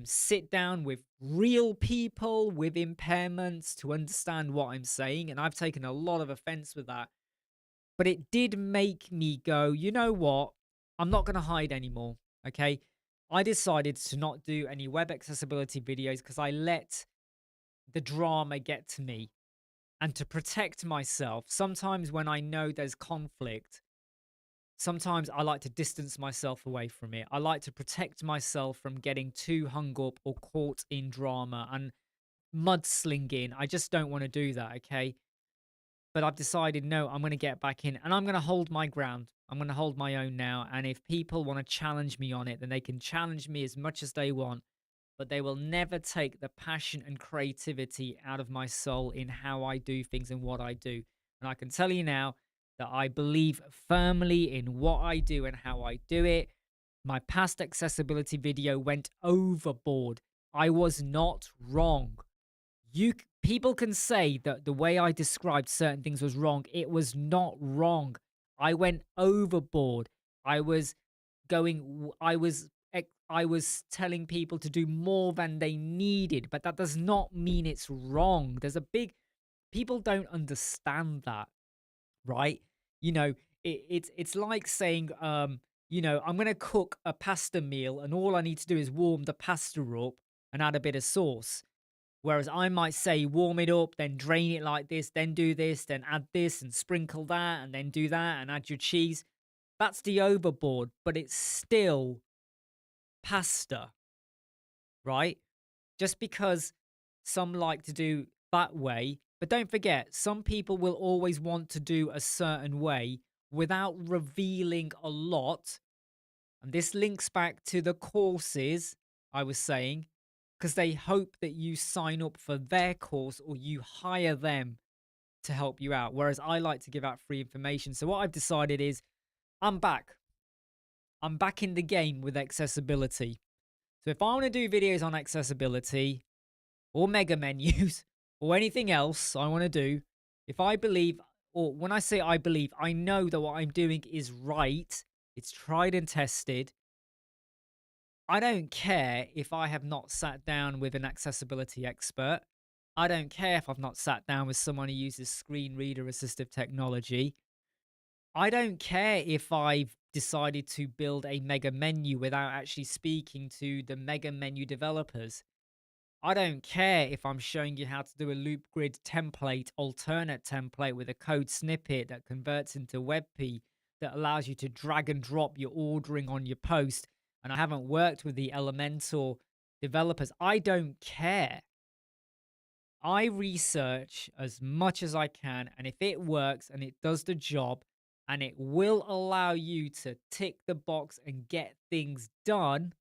sit down with real people with impairments to understand what I'm saying. And I've taken a lot of offense with that. But it did make me go, you know what? I'm not going to hide anymore. Okay. I decided to not do any web accessibility videos because I let the drama get to me. And to protect myself, sometimes when I know there's conflict, sometimes I like to distance myself away from it. I like to protect myself from getting too hung up or caught in drama and mudslinging. I just don't want to do that, okay? But I've decided, no, I'm going to get back in and I'm going to hold my ground. I'm going to hold my own now. And if people want to challenge me on it, then they can challenge me as much as they want. But they will never take the passion and creativity out of my soul in how I do things and what I do. And I can tell you now that I believe firmly in what I do and how I do it. My past accessibility video went overboard. I was not wrong. People can say that the way I described certain things was wrong. It was not wrong. I went overboard. I was going I was telling people to do more than they needed, but that does not mean it's wrong. There's a big people don't understand that, right? You know, it's like saying I'm going to cook a pasta meal and all I need to do is warm the pasta up and add a bit of sauce. Whereas I might say, warm it up, then drain it like this, then add this and sprinkle that, and then do that and add your cheese. That's the overboard, but it's still pasta, right? Just because some like to do that way, but don't forget, some people will always want to do a certain way without revealing a lot. And this links back to the courses I was saying, because they hope that you sign up for their course or you hire them to help you out. Whereas I like to give out free information. So what I've decided is I'm back. I'm back in the game with accessibility. So if I want to do videos on accessibility or mega menus or anything else I want to do, if I believe, or when I say I believe, I know that what I'm doing is right, it's tried and tested. I don't care if I have not sat down with an accessibility expert. I don't care if I've not sat down with someone who uses screen reader assistive technology. I don't care if I've decided to build a mega menu without actually speaking to the mega menu developers. I don't care if I'm showing you how to do a loop grid template, alternate template with a code snippet that converts into WebP that allows you to drag and drop your ordering on your post. And I haven't worked with the Elementor developers. I don't care. I research as much as I can, and if it works and it does the job and it will allow you to tick the box and get things done,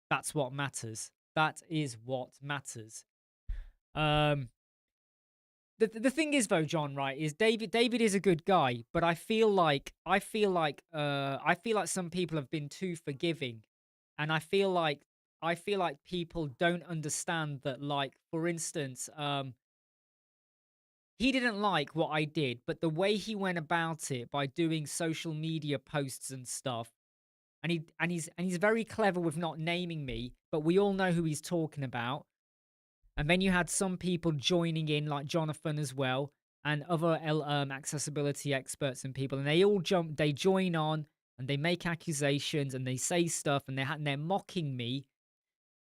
that's what matters. That is what matters. Um, the thing is though, John, right, is David is a good guy, but I feel like some people have been too forgiving, and I feel like people don't understand that. Like, for instance, he didn't like what I did, but the way he went about it by doing social media posts and stuff, and he's very clever with not naming me, but we all know who he's talking about. And then you had some people joining in, like Jonathan as well, and other accessibility experts and people, and they join on, and they make accusations, and they say stuff, and they're mocking me.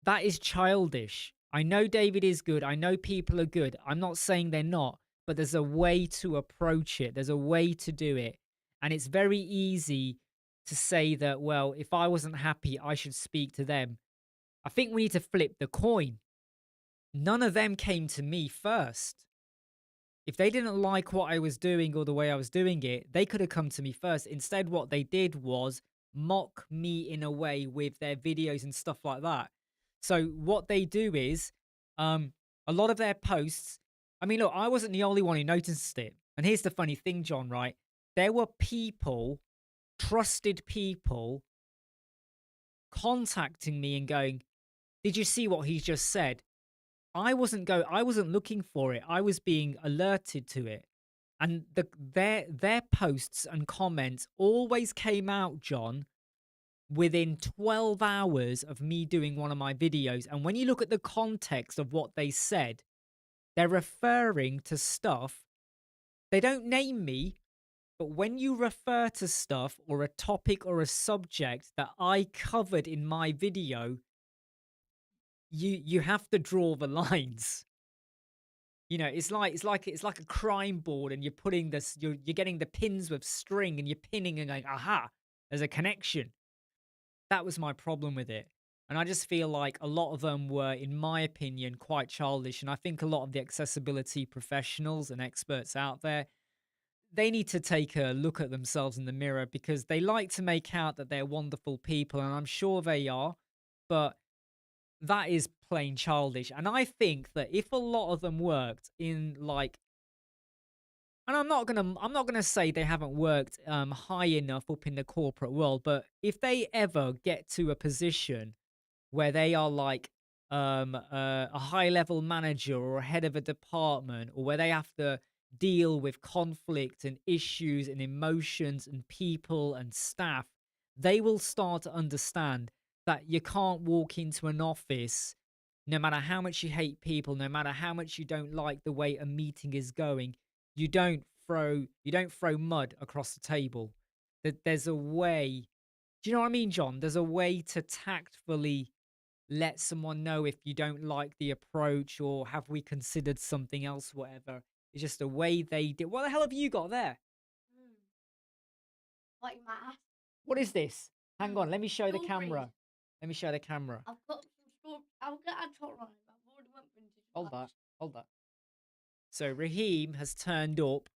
That is childish. I know David is good. I know people are good. I'm not saying they're not, but there's a way to approach it. There's a way to do it. And it's very easy to say that, well, if I wasn't happy, I should speak to them. I think we need to flip the coin. None of them came to me first. If they didn't like what I was doing or the way I was doing it, they could have come to me first. Instead, what they did was mock me in a way with their videos and stuff like that. So what they do is, a lot of their posts. I mean, look, I wasn't the only one who noticed it. And here's the funny thing, John. Right? There were people, trusted people, contacting me and going, "Did you see what he just said?" I wasn't looking for it. I was being alerted to it. And their posts and comments always came out, John, within 12 hours of me doing one of my videos. And when you look at the context of what they said, they're referring to stuff. They don't name me, but when you refer to stuff or a topic or a subject that I covered in my video, you have to draw the lines. You know, it's like a crime board, and you're putting this, you're getting the pins with string, and you're pinning and going, aha, there's a connection. That was my problem with it. And I just feel like a lot of them were, in my opinion, quite childish. And I think a lot of the accessibility professionals and experts out there, they need to take a look at themselves in the mirror, because they like to make out that they're wonderful people, and I'm sure they are, but that is plain childish. And I think that if a lot of them worked in, like, and I'm not gonna say they haven't worked high enough up in the corporate world, but if they ever get to a position where they are like a high level manager or a head of a department, or where they have to deal with conflict and issues and emotions and people and staff, they will start to understand that you can't walk into an office, no matter how much you hate people, no matter how much you don't like the way a meeting is going, you don't throw mud across the table. That there's a way. Do you know what I mean, John? There's a way to tactfully let someone know if you don't like the approach or have we considered something else, whatever. It's just the way they did. What the hell have you got there? Mm. What you might ask? What is this? Hang on, let me show the Strawberries. camera. Let me show the camera. I've got some straw. I'll get a chocolate on it. But I've already went vintage. Hold that. vibes. Hold that. So Raheem has turned up.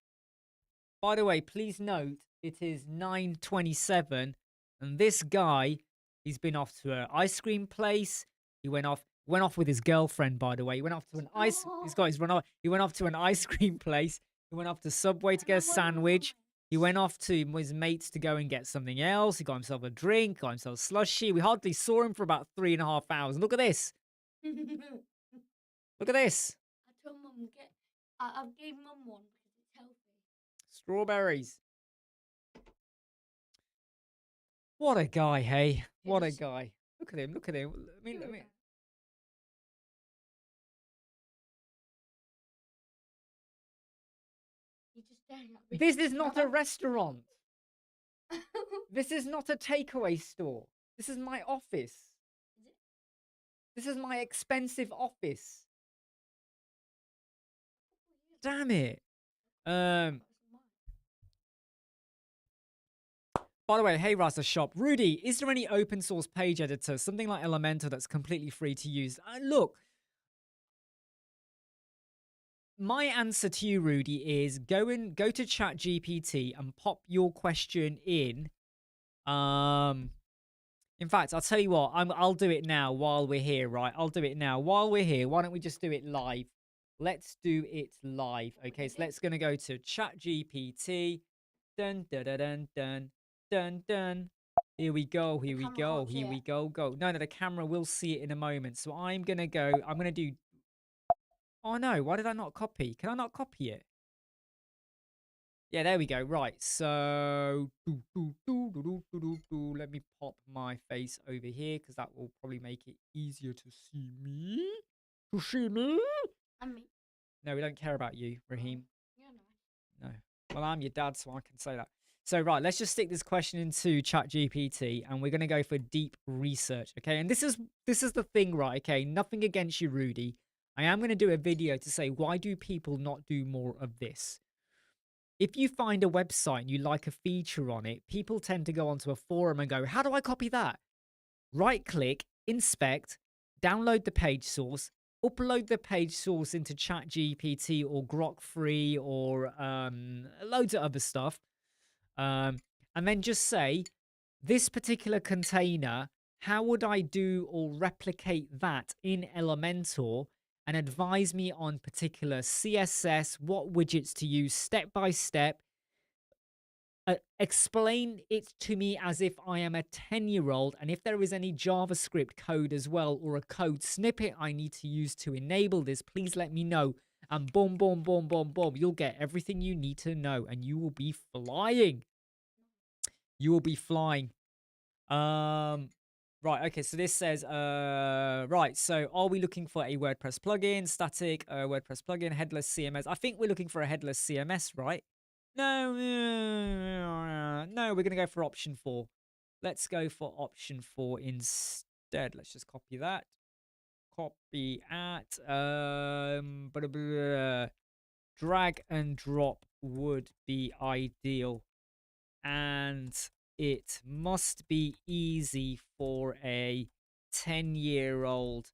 By the way, please note it is 9:27, and this guy, he's been off to an ice cream place. He went off with his girlfriend. By the way, he went off to an ice. He's got his run off. He went off to an ice cream place. He went off to Subway to get a sandwich. He went off to his mates to go and get something else. He got himself a drink. Got himself a slushie. We hardly saw him for about 3.5 hours. And look at this. Look at this. I told Mum get. I gave Mum one because it's healthy. Strawberries. What a guy, hey? What a Yes. guy. Look at him. Look at him. I mean, He's just staring at me. this is not a restaurant. This is not a takeaway store. This is my office. Is it? This is my expensive office. Damn it. By the way, hey Rasa Shop. Rudy, is there any open source page editor, something like Elementor that's completely free to use? Look, my answer to you, Rudy, is go to ChatGPT and pop your question in. In fact, I'll tell you what, I'll do it now while we're here, right? I'll do it now while we're here. Why don't we just do it live? Let's do it live. Okay, so let's gonna go to ChatGPT. Dun dun dun dun dun dun dun. Here we go. Here we camera go. can't see Here we it. go. Go. No, the camera will see it in a moment. So I'm gonna go. I'm gonna do. Oh no! Why did I not copy? Can I not copy it? Yeah, there we go. Right. So let me pop my face over here because that will probably make it easier to see me. To see me? And me. No, we don't care about you, Raheem. You're nice. No. Well, I'm your dad, so I can say that. So, right, let's just stick this question into ChatGPT, and we're going to go for deep research, okay? And this is the thing, right? Okay, nothing against you, Rudy. I am going to do a video to say, why do people not do more of this? If you find a website and you like a feature on it, people tend to go onto a forum and go, how do I copy that? Right-click, inspect, download the page source, upload the page source into ChatGPT or Grok Free or loads of other stuff. And then just say, this particular container, how would I do or replicate that in Elementor? And advise me on particular CSS, what widgets to use step by step. Explain it to me as if I am a 10-year-old, and if there is any JavaScript code as well or a code snippet I need to use to enable this, please let me know. And boom, boom, boom, boom, boom, you'll get everything you need to know, and you will be flying. You will be flying. Right, okay, so this says, right, so are we looking for a WordPress plugin, static, WordPress plugin, headless CMS? I think we're looking for a headless CMS, right? No, no, we're going to go for option 4. Let's go for option 4 instead. Let's just copy that. Copy at, drag and drop would be ideal. And it must be easy for a 10-year-old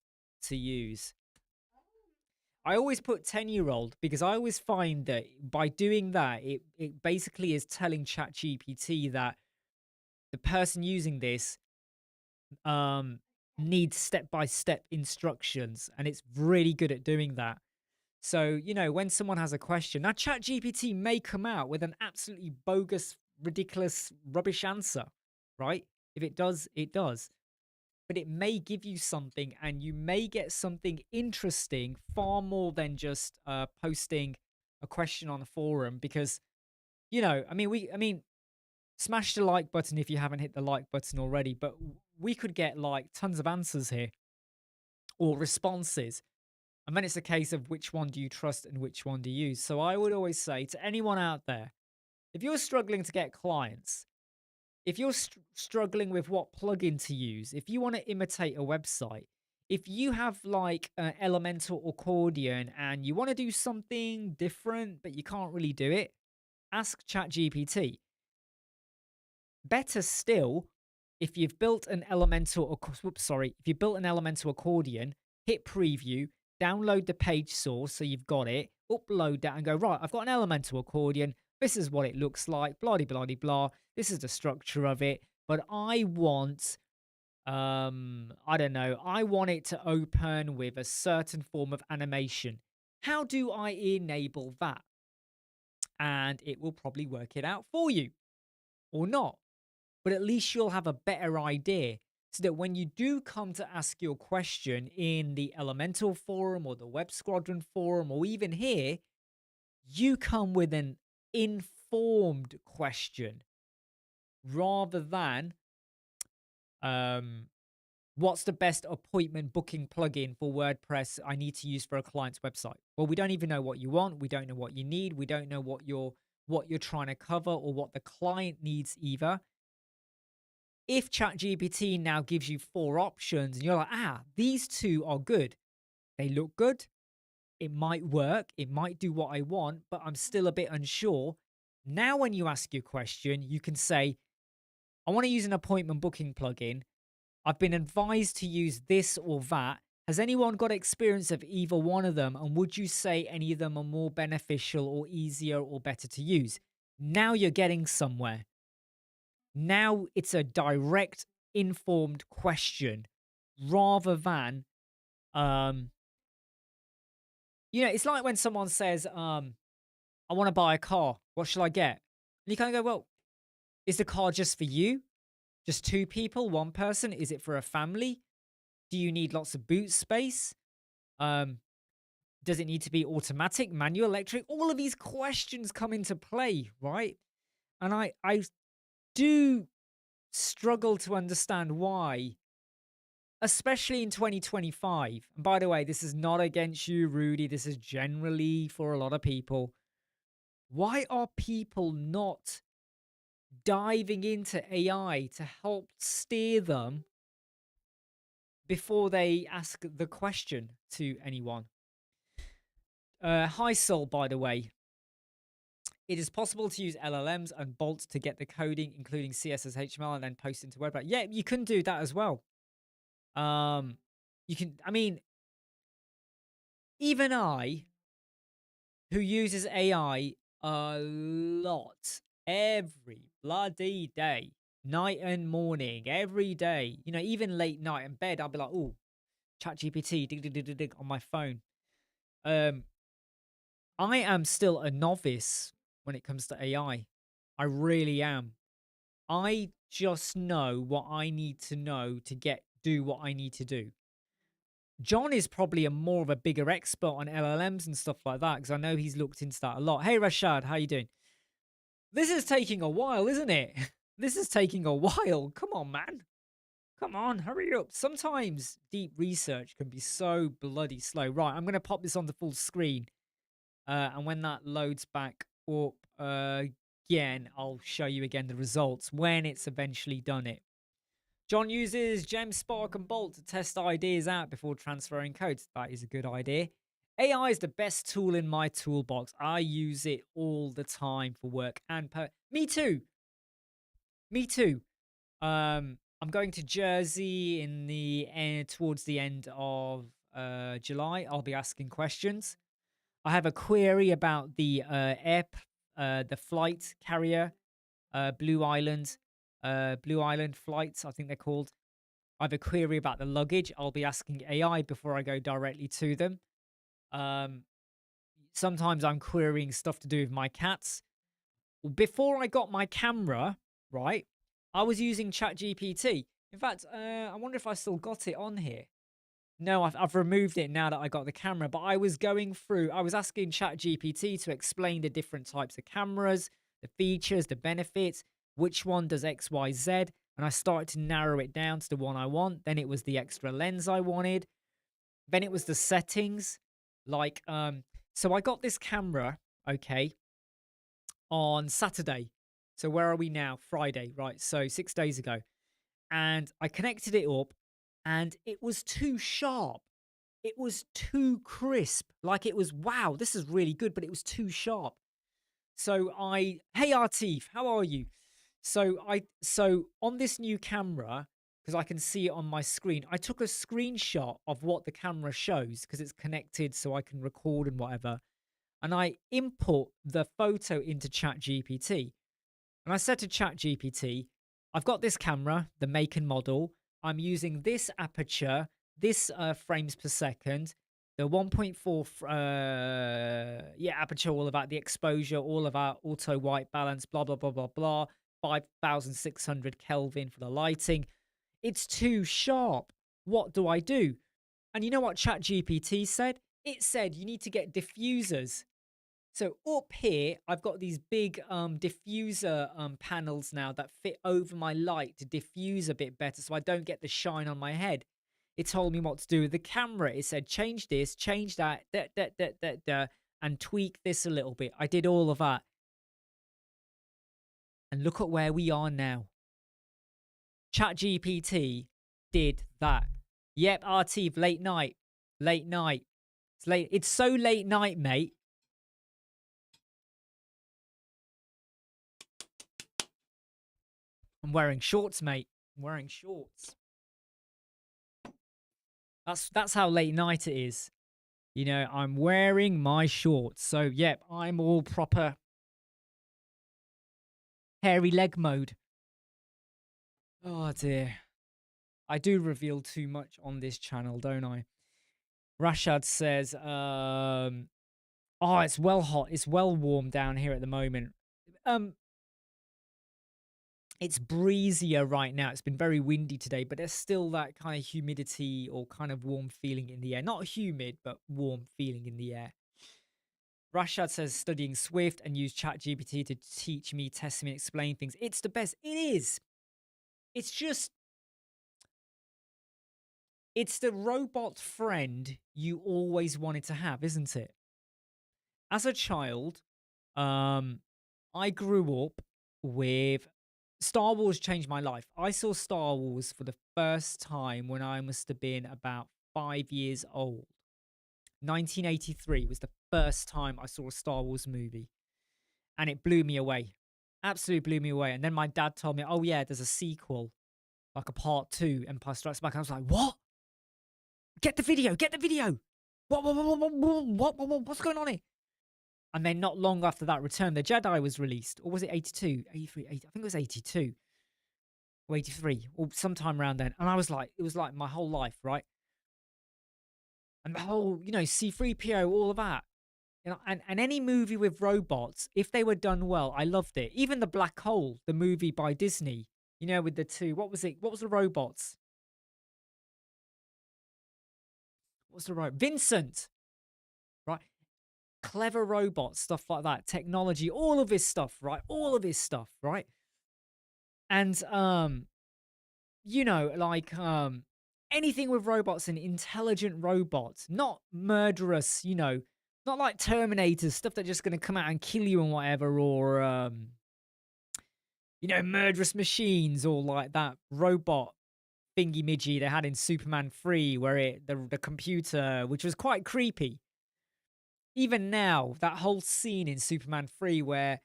to use. I always put 10-year-old because I always find that by doing that, it basically is telling ChatGPT that the person using this needs step-by-step instructions, and it's really good at doing that. So, you know, when someone has a question, now ChatGPT may come out with an absolutely bogus, ridiculous, rubbish answer, right? If it does, it does. But it may give you something, and you may get something interesting far more than just posting a question on a forum. Because, you know, I mean, smash the like button if you haven't hit the like button already. But we could get like tons of answers here or responses. And then it's a case of which one do you trust and which one do you use. So I would always say to anyone out there, if you're struggling to get clients, if you're struggling with what plugin to use, if you want to imitate a website, if you have like an elemental accordion and you want to do something different, but you can't really do it, ask ChatGPT. Better still, if you've built an if you built an elemental accordion, hit preview, download the page source so you've got it, upload that and go, right, I've got an elemental accordion. This is what it looks like, blah, blah, blah, blah. This is the structure of it. But I want, I don't know, I want it to open with a certain form of animation. How do I enable that? And it will probably work it out for you or not, but at least you'll have a better idea so that when you do come to ask your question in the Elemental forum or the Web Squadron forum or even here, you come with an informed question rather than um, what's the best appointment booking plugin for WordPress I need to use for a client's website. Well, we don't even know what you want. We don't know what you need. We don't know what you're trying to cover or what the client needs either. If ChatGPT now gives you 4 options and you're like, these 2 are good. They look good. It might work. It might do what I want, but I'm still a bit unsure. Now, when you ask your question, you can say, I want to use an appointment booking plugin. I've been advised to use this or that. Has anyone got experience of either one of them? And would you say any of them are more beneficial or easier or better to use? Now you're getting somewhere. Now it's a direct, informed question rather than, um, it's like when someone says, I want to buy a car. What should I get? And you kind of go, well, is the car just for you? Just 2 people, 1 person? Is it for a family? Do you need lots of boot space? Um, does it need to be automatic, manual, electric? All of these questions come into play, right? And I do struggle to understand why, especially in 2025. And by the way, this is not against you, Rudy. This is generally for a lot of people. Why are people not diving into AI to help steer them before they ask the question to anyone? Hi, Sol, by the way. It is possible to use LLMs and Bolt to get the coding, including CSS, HTML, and then post into WordPress. Yeah, you can do that as well. You can, I mean, even I, who uses AI a lot, every bloody day, night and morning, every day, even late night in bed, I'll be like, oh, ChatGPT, dig, dig, dig, dig, dig, on my phone. I am still a novice when it comes to AI. I really am. I just know what I need to know to do what I need to do. John is probably more of a bigger expert on LLMs and stuff like that because I know he's looked into that a lot. Hey, Rashad, how you doing? This is taking a while, isn't it? This is taking a while. Come on, man. Come on, hurry up. Sometimes deep research can be so bloody slow. Right, I'm going to pop this on the full screen. And when that loads back up again, I'll show you again the results when it's eventually done it. John uses Gem, Spark, and Bolt to test ideas out before transferring codes. That is a good idea. AI is the best tool in my toolbox. I use it all the time for work and me too. Me too. I'm going to Jersey in the end, towards the end of July. I'll be asking questions. I have a query about the the flight carrier, Blue Island flights, I think they're called. I have a query about the luggage. I'll be asking AI before I go directly to them. Sometimes I'm querying stuff to do with my cats. Before I got my camera, right, I was using ChatGPT. In fact, I wonder if I still got it on here. No, I've removed it now that I got the camera, but I was asking ChatGPT to explain the different types of cameras, the features, the benefits, which one does X, Y, Z, and I started to narrow it down to the one I want. Then it was the extra lens I wanted. Then it was the settings. So I got this camera, okay, on Saturday. So where are we now? Friday, right? So 6 days ago. And I connected it up and it was too sharp. It was too crisp. Like it was, wow, this is really good, but it was too sharp. So hey Artif, how are you? So on this new camera, because I can see it on my screen, I took a screenshot of what the camera shows because it's connected so I can record and whatever. And I input the photo into ChatGPT. And I said to ChatGPT, I've got this camera, the make and model. I'm using this aperture, this frames per second, the 1.4 aperture, all about the exposure, all about auto white balance, blah blah blah blah blah, 5600 Kelvin for the lighting. It's too sharp. What do I do? And you know what ChatGPT said? It said you need to get diffusers. So up here, I've got these big diffuser panels now that fit over my light to diffuse a bit better so I don't get the shine on my head. It told me what to do with the camera. It said, change this, change that, and tweak this a little bit. I did all of that. And look at where we are now. ChatGPT did that. Yep, RT, late night. Late night. It's late. It's so late night, mate. I'm wearing shorts, mate. I'm wearing shorts. That's how late night it is. You know, I'm wearing my shorts. So, yep, I'm all proper hairy leg mode. Oh, dear. I do reveal too much on this channel, don't I? Rashad says, oh, it's well hot. It's well warm down here at the moment. It's breezier right now. It's been very windy today, but there's still that kind of humidity or kind of warm feeling in the air. Not humid, but warm feeling in the air. Rashad says studying Swift and use ChatGPT to teach me, test me, and explain things. It's the best. It is. It's just, it's the robot friend you always wanted to have, isn't it? As a child, I grew up with Star Wars changed my life. I saw Star Wars for the first time when I must have been about 5 years old. 1983 was the first time I saw a Star Wars movie. And it blew me away. Absolutely blew me away. And then my dad told me, oh yeah, there's a sequel, like a part 2, Empire Strikes Back. I was like, what? Get the video, get the video. What's going on here? And then not long after that, Return of the Jedi was released. Or was it 82? 83, 80, I think it was 82. Or 83. Or sometime around then. And I was like, it was like my whole life, right? And the whole, you know, C3PO, all of that. You know, and any movie with robots, if they were done well, I loved it. Even The Black Hole, the movie by Disney, you know, with the two, what was it? What was the robots? What's the robot? Vincent, right? Clever robots, stuff like that, technology, all of this stuff, right? All of this stuff, right? And you know, like anything with robots and intelligent robots, not murderous, you know, not like Terminators, stuff that's just gonna come out and kill you and whatever, or you know, murderous machines, or like that robot thingy midgy they had in Superman 3, where the computer, which was quite creepy. Even now, that whole scene in Superman 3 where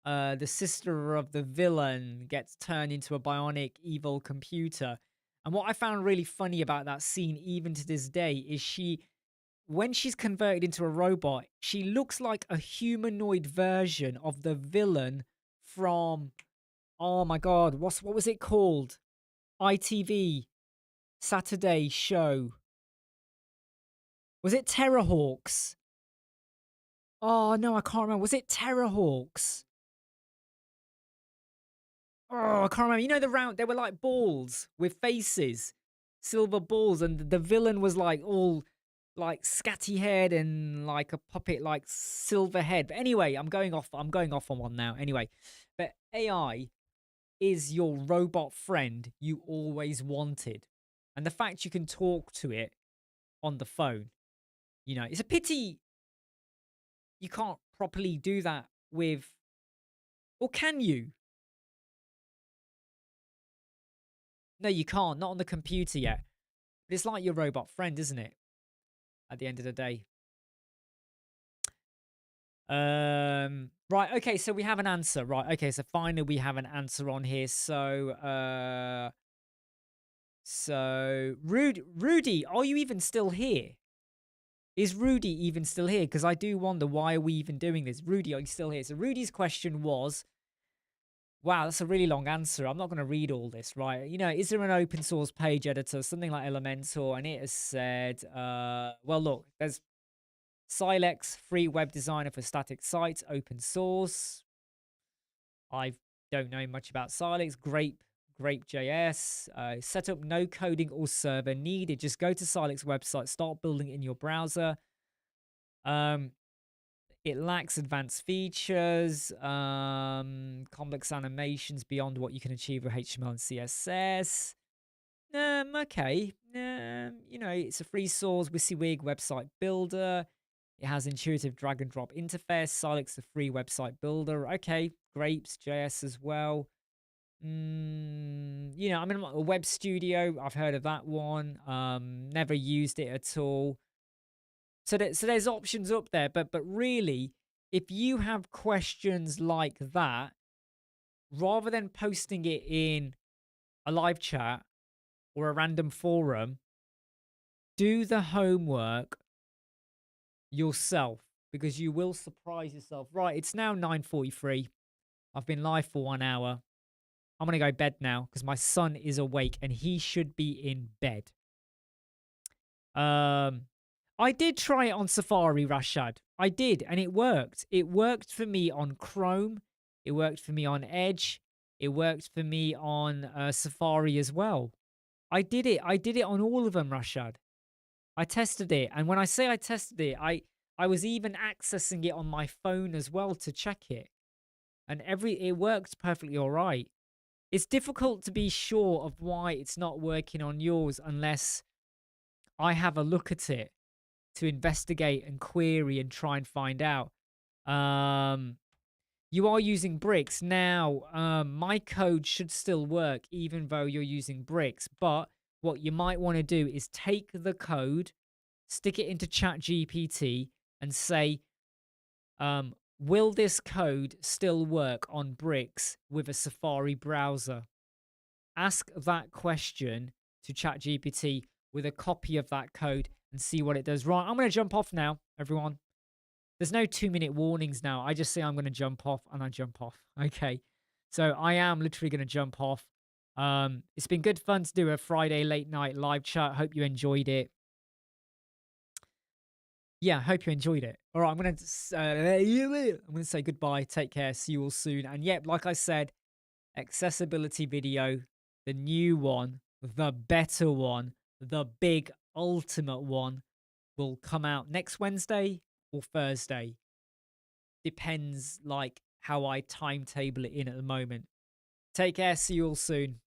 the sister of the villain gets turned into a bionic evil computer. And what I found really funny about that scene, even to this day, is when she's converted into a robot, she looks like a humanoid version of the villain from, oh my God, what was it called? ITV Saturday show. Was it Terrorhawks? Oh no, I can't remember. Was it Terrorhawks? Oh, I can't remember. You know they were like balls with faces, silver balls, and the villain was like all like scatty head and like a puppet, like silver head. But anyway, I'm going off on one now. Anyway, but AI is your robot friend you always wanted, and the fact you can talk to it on the phone, you know, it's a pity you can't properly do that with, or can you? No, you can't. Not on the computer yet. But it's like your robot friend, isn't it? At the end of the day. Right, okay, so we have an answer. Right, okay, so finally we have an answer on here. So Rudy, are you even still here? Is Rudy even still here? Because I do wonder, why are we even doing this? Rudy, are you still here? So Rudy's question was, wow, that's a really long answer. I'm not going to read all this, right? You know, is there an open source page editor, something like Elementor? And it has said, well, look, there's Silex, free web designer for static sites, open source. I don't know much about Silex. Grape.js. Set up no coding or server needed. Just go to Silex website, start building it in your browser. It lacks advanced features, complex animations beyond what you can achieve with HTML and CSS. Okay. You know, it's a free source WYSIWYG website builder. It has intuitive drag and drop interface. Silex, the free website builder. Okay, Grapes.js as well. You know, I mean, a web studio. I've heard of that one. Never used it at all. So there's options up there, but really, if you have questions like that, rather than posting it in a live chat or a random forum, do the homework yourself, because you will surprise yourself. Right, it's now 9:43. I've been live for 1 hour. I'm going to go bed now because my son is awake and he should be in bed. I did try it on Safari, Rashad. I did, and it worked. It worked for me on Chrome. It worked for me on Edge. It worked for me on Safari as well. I did it. I did it on all of them, Rashad. I tested it, and when I say I tested it, I was even accessing it on my phone as well to check it, and it worked perfectly all right. It's difficult to be sure of why it's not working on yours unless I have a look at it to investigate and query and try and find out. You are using bricks now. My code should still work even though you're using bricks, but what you might want to do is take the code, stick it into ChatGPT and say, will this code still work on bricks with a Safari browser? Ask that question to ChatGPT with a copy of that code and see what it does. Right, I'm going to jump off now, everyone. There's no 2-minute warnings now. I just say I'm going to jump off and I jump off. Okay. So I am literally going to jump off. It's been good fun to do a Friday late night live chat. Hope you enjoyed it. Yeah, hope you enjoyed it. All right, I'm going to say goodbye. Take care. See you all soon. And yep, like I said, accessibility video, the new one, the better one, the big ultimate one will come out next Wednesday or Thursday. Depends like how I timetable it in at the moment. Take care. See you all soon.